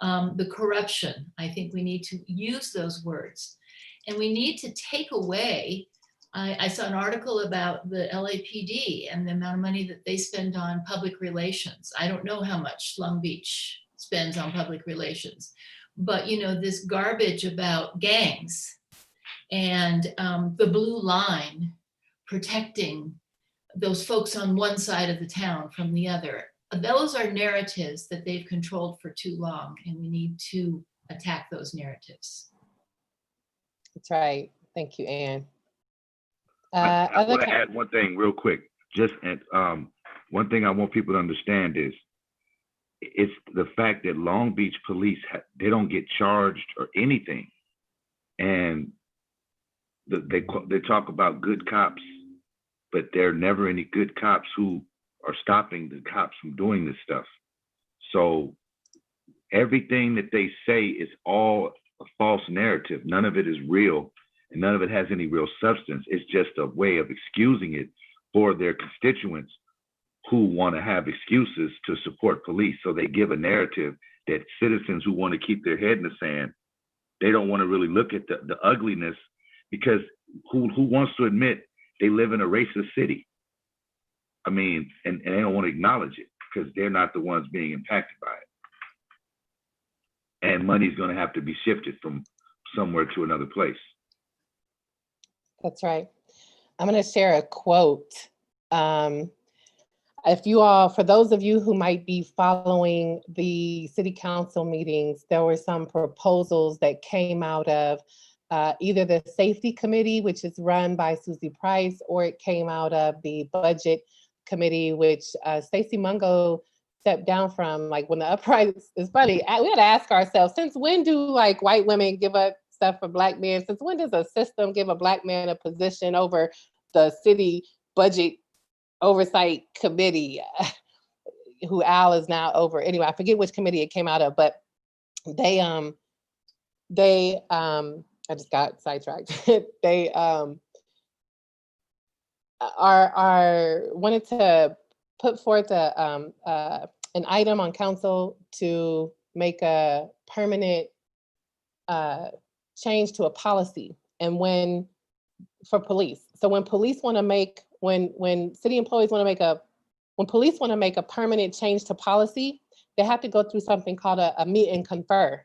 The corruption, I think we need to use those words. And we need to take away, I saw an article about the LAPD and the amount of money that they spend on public relations. I don't know how much Long Beach spends on public relations, but you know, this garbage about gangs and the blue line protecting those folks on one side of the town from the other. Those are narratives that they've controlled for too long, and we need to attack those narratives. That's right. Thank you, Anne. I want to add one thing real quick. Just one thing I want people to understand is it's the fact that Long Beach police, they don't get charged or anything. And they talk about good cops, but there are never any good cops who are stopping the cops from doing this stuff. So everything that they say is all a false narrative. None of it is real, and none of it has any real substance. It's just a way of excusing it for their constituents who want to have excuses to support police. So they give a narrative that citizens who want to keep their head in the sand, they don't want to really look at the ugliness, because who wants to admit they live in a racist city? I mean, and they don't want to acknowledge it because they're not the ones being impacted by it. And money's going to have to be shifted from somewhere to another place. That's right. I'm going to share a quote. If you all, for those of you who might be following the city council meetings, there were some proposals that came out of either the safety committee, which is run by Susie Price, or it came out of the budget committee, which Stacey Mungo stepped down from. Like when the uprising, it's funny, we had to ask ourselves, since when do like white women give up stuff for black men? Since when does a system give a black man a position over the city budget oversight committee, who Al is now over? Anyway, I forget which committee it came out of, but they I just got sidetracked. They wanted to put forth an item on council to make a permanent change to a policy, and for police. So when police want to make, when city employees want to make when police want to make a permanent change to policy, they have to go through something called a meet and confer.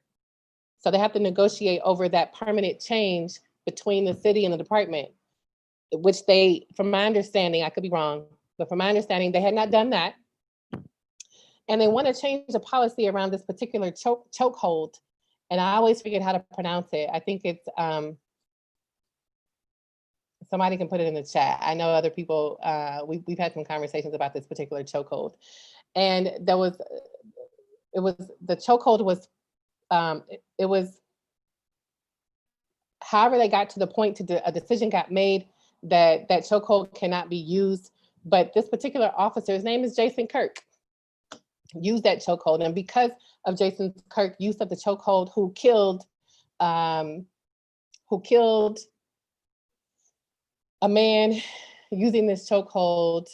So they have to negotiate over that permanent change between the city and the department, which they, from my understanding, I could be wrong, but from my understanding, they had not done that. And they want to change the policy around this particular chokehold. And I always forget how to pronounce it. I think it's, somebody can put it in the chat. I know other people, we've had some conversations about this particular chokehold. And the chokehold was, it was, however they got to the point a decision got made that chokehold cannot be used. But this particular officer, his name is Jason Kirk, used that chokehold. And because of Jason Kirk's use of the chokehold, who killed a man using this chokehold.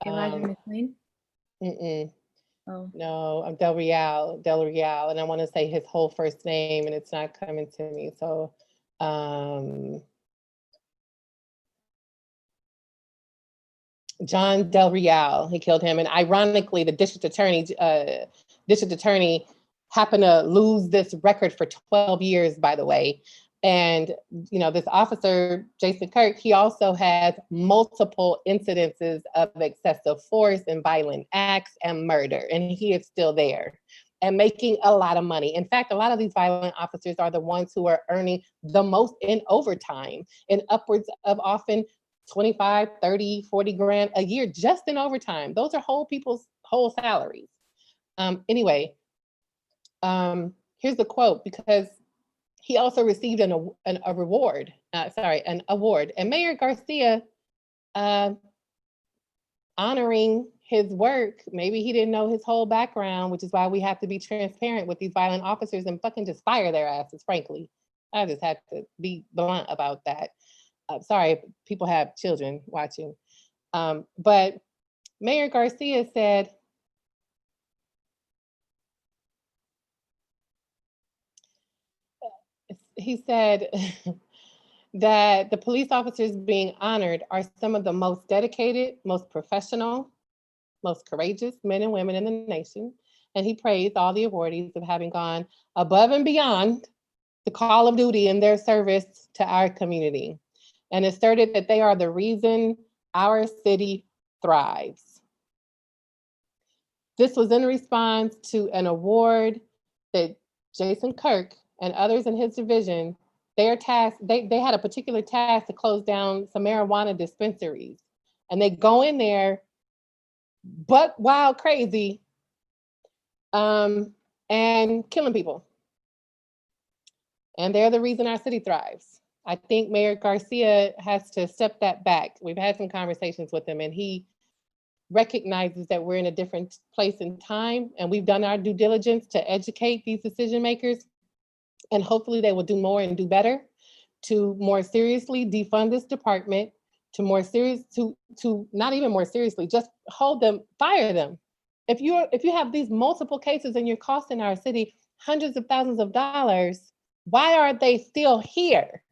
Elijah McLean? Oh. No, I'm Del Real, and I want to say his whole first name, and it's not coming to me. So, John Del Real, he killed him, and ironically, the district attorney happened to lose this record for 12 years, by the way. And, you know, this officer, Jason Kirk, he also has multiple incidences of excessive force and violent acts and murder, and he is still there and making a lot of money. In fact, a lot of these violent officers are the ones who are earning the most in overtime, in upwards of often 25, 30, 40 grand a year just in overtime. Those are whole people's whole salaries. Anyway, here's the quote, because he also received an award. And Mayor Garcia, honoring his work, maybe he didn't know his whole background, which is why we have to be transparent with these violent officers and fucking just fire their asses, frankly. I just had to be blunt about that. Sorry, people have children watching. But Mayor Garcia said, that the police officers being honored are some of the most dedicated, most professional, most courageous men and women in the nation. And he praised all the awardees of having gone above and beyond the call of duty in their service to our community, and asserted that they are the reason our city thrives. This was in response to an award that Jason Kirk and others in his division, they had a particular task to close down some marijuana dispensaries. And they go in there, buck wild crazy, and killing people. And they're the reason our city thrives. I think Mayor Garcia has to step that back. We've had some conversations with him, and he recognizes that we're in a different place in time, and we've done our due diligence to educate these decision makers, and hopefully they will do more and do better to more seriously defund this department, to more serious, to not even more seriously, just hold them, fire them. If you have these multiple cases and you're costing our city hundreds of thousands of dollars, why are they still here?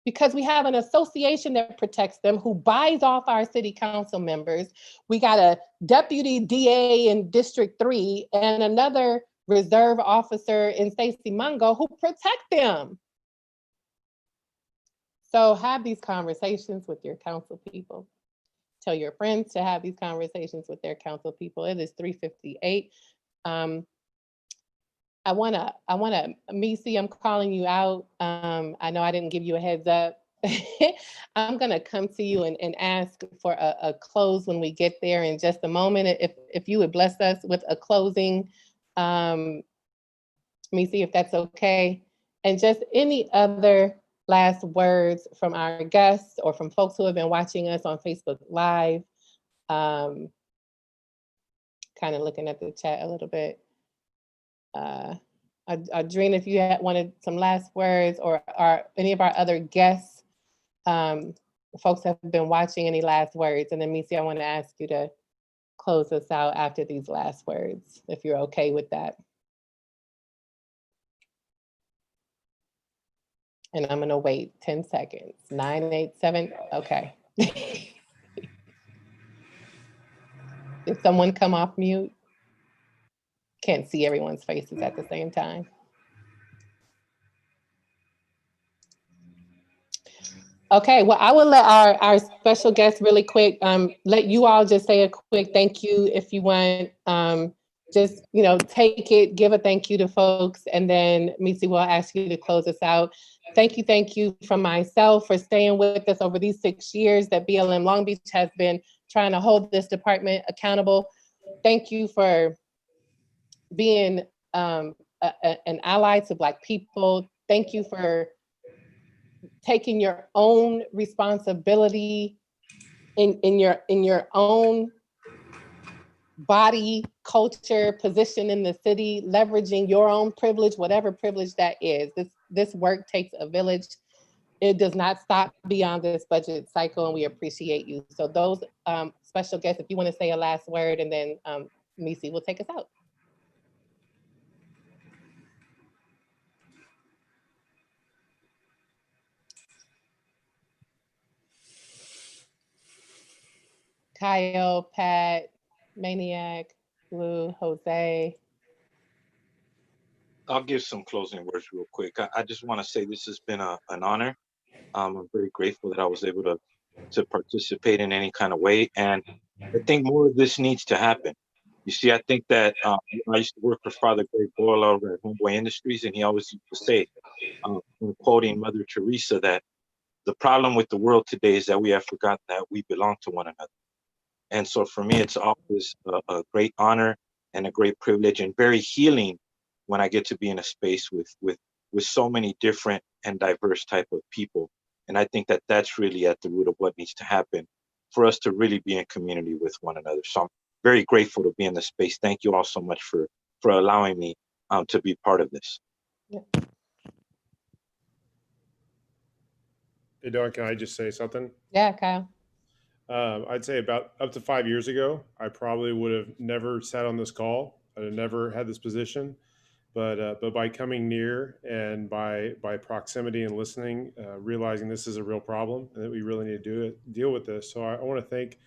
Because we have an association that protects them, who buys off our city council members. We got a deputy DA in District 3 and another reserve officer in Stacey Mungo who protect them. So have these conversations with your council people. Tell your friends to have these conversations with their council people. It is 3:58. I wanna, Misi, I'm calling you out. I know I didn't give you a heads up. I'm gonna come to you and ask for a close when we get there in just a moment. If you would bless us with a closing, Misi, if that's okay. And just any other last words from our guests or from folks who have been watching us on Facebook Live. Kind of looking at the chat a little bit. Adrena, if you wanted some last words, or any of our other guests, folks have been watching, any last words? And then Misi, I want to ask you to close us out after these last words, if you're okay with that. And I'm gonna wait 10 seconds. 9, 8, 7, okay. Did someone come off mute? Can't see everyone's faces at the same time. Okay, well, I will let our special guest really quick, let you all just say a quick thank you if you want. Just, take it, give a thank you to folks, and then Misi will ask you to close us out. Thank you from myself for staying with us over these 6 years that BLM Long Beach has been trying to hold this department accountable. Thank you for being an ally to Black people. Thank you for taking your own responsibility in your own body, culture, position in the city, leveraging your own privilege, whatever privilege that is. This work takes a village. It does not stop beyond this budget cycle, and we appreciate you. So those special guests, if you want to say a last word, and then Misi will take us out. Kyle, Pat, Maniac, Blue, Jose. I'll give some closing words real quick. I just want to say this has been an honor. I'm very grateful that I was able to participate in any kind of way. And I think more of this needs to happen. You see, I think that I used to work for Father Greg Boyle over at Homeboy Industries, and he always used to say, quoting Mother Teresa, that the problem with the world today is that we have forgotten that we belong to one another. And so for me, it's always a great honor and a great privilege, and very healing when I get to be in a space with so many different and diverse type of people. And I think that that's really at the root of what needs to happen for us to really be in community with one another. So I'm very grateful to be in this space. Thank you all so much for allowing me to be part of this. Yeah. Hey, Dawn, can I just say something? Yeah, Kyle. I'd say about up to 5 years ago, I probably would have never sat on this call. I'd have never had this position. But by coming near and by proximity and listening, realizing this is a real problem and that we really need to deal with this. So I want to thank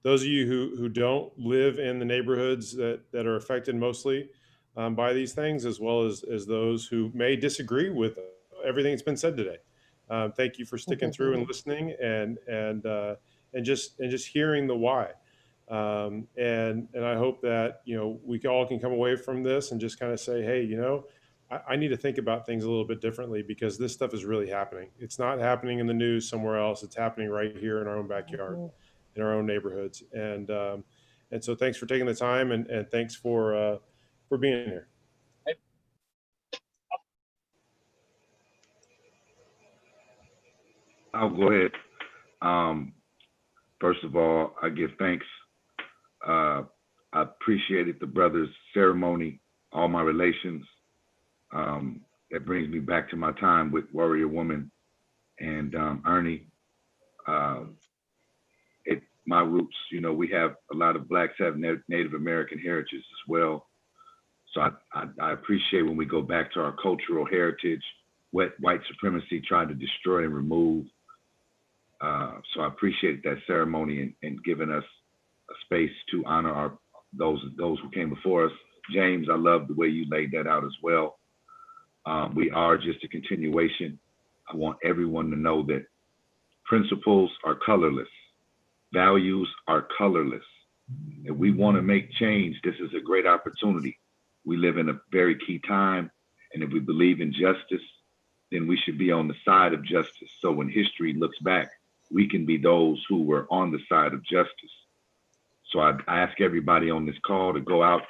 those of you who don't live in the neighborhoods that are affected mostly by these things, as well as those who may disagree with everything that's been said today. Thank you for sticking through and listening and just hearing the why. And I hope that, we all can come away from this and just kind of say, hey, I need to think about things a little bit differently, because this stuff is really happening. It's not happening in the news somewhere else. It's happening right here in our own backyard, in our own neighborhoods. And so thanks for taking the time, and thanks for being here. I'll go ahead. First of all, I give thanks. I appreciated the brother's ceremony, all my relations. That brings me back to my time with Warrior Woman and Ernie. My roots, you know, we have a lot of Blacks have Native American heritage as well. So I appreciate when we go back to our cultural heritage, what white supremacy tried to destroy and remove. So I appreciate that ceremony and giving us a space to honor those who came before us. James, I love the way you laid that out as well. We are just a continuation. I want everyone to know that principles are colorless. Values are colorless. If we want to make change, this is a great opportunity. We live in a very key time, and if we believe in justice, then we should be on the side of justice. So when history looks back, we can be those who were on the side of justice. So I ask everybody on this call to go out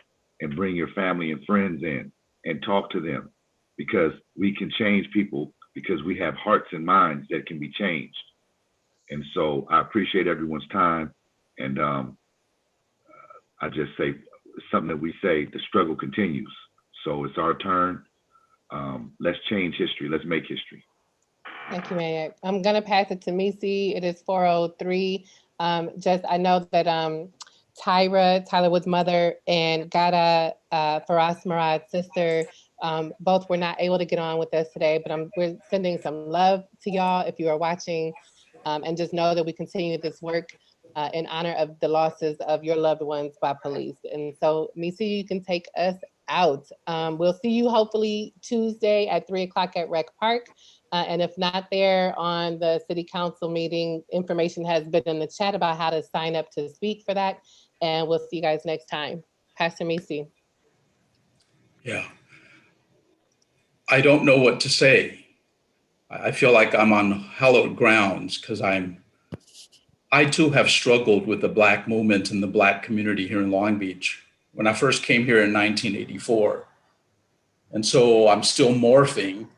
and bring your family and friends in and talk to them, because we can change people because we have hearts and minds that can be changed. And so I appreciate everyone's time. And I just say something that we say, the struggle continues. So it's our turn. Let's change history. Let's make history. Thank you, Mayor. I'm gonna pass it to Missy. It is 4:03. I know that Tyra Wood's mother, and Gada Faraz Murad's sister, both were not able to get on with us today, but we're sending some love to y'all if you are watching, and just know that we continue this work in honor of the losses of your loved ones by police. And so, Missy, you can take us out. We'll see you hopefully Tuesday at 3 o'clock at Rec Park. And if not there on the city council meeting, information has been in the chat about how to sign up to speak for that. And we'll see you guys next time. Pastor Missy. Yeah. I don't know what to say. I feel like I'm on hallowed grounds because I too have struggled with the Black movement and the Black community here in Long Beach when I first came here in 1984. And so I'm still morphing.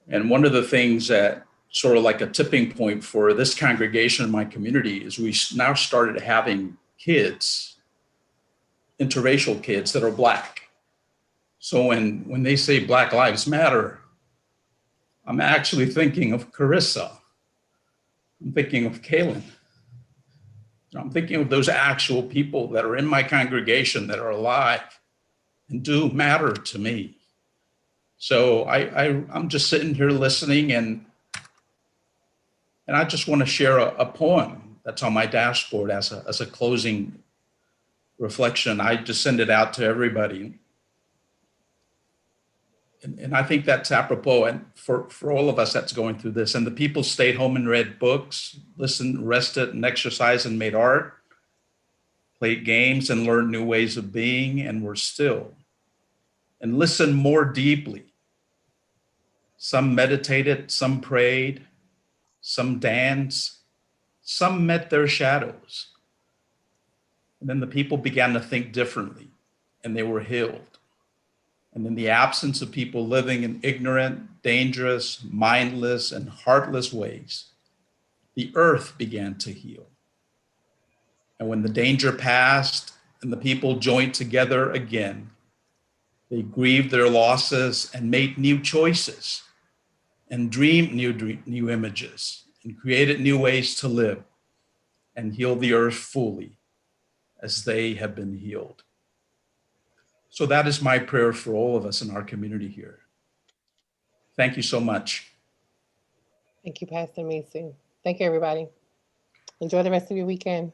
And one of the things that sort of like a tipping point for this congregation in my community is we now started having kids, interracial kids that are Black. So when they say Black Lives Matter, I'm actually thinking of Carissa. I'm thinking of Kaylin. I'm thinking of those actual people that are in my congregation that are alive and do matter to me. So I'm just sitting here listening, and I just want to share a poem that's on my dashboard as a closing reflection. I just send it out to everybody. And I think that's apropos and for all of us that's going through this. And the people stayed home and read books, listened, rested, and exercised and made art, played games and learned new ways of being, and were still. And listened more deeply. Some meditated, some prayed, some danced, some met their shadows. And then the people began to think differently, and they were healed. And in the absence of people living in ignorant, dangerous, mindless, and heartless ways, the earth began to heal. And when the danger passed and the people joined together again, they grieved their losses and made new choices and dreamed new images and created new ways to live and heal the earth fully as they have been healed. So that is my prayer for all of us in our community here. Thank you so much. Thank you, Pastor Missy. Thank you, everybody. Enjoy the rest of your weekend.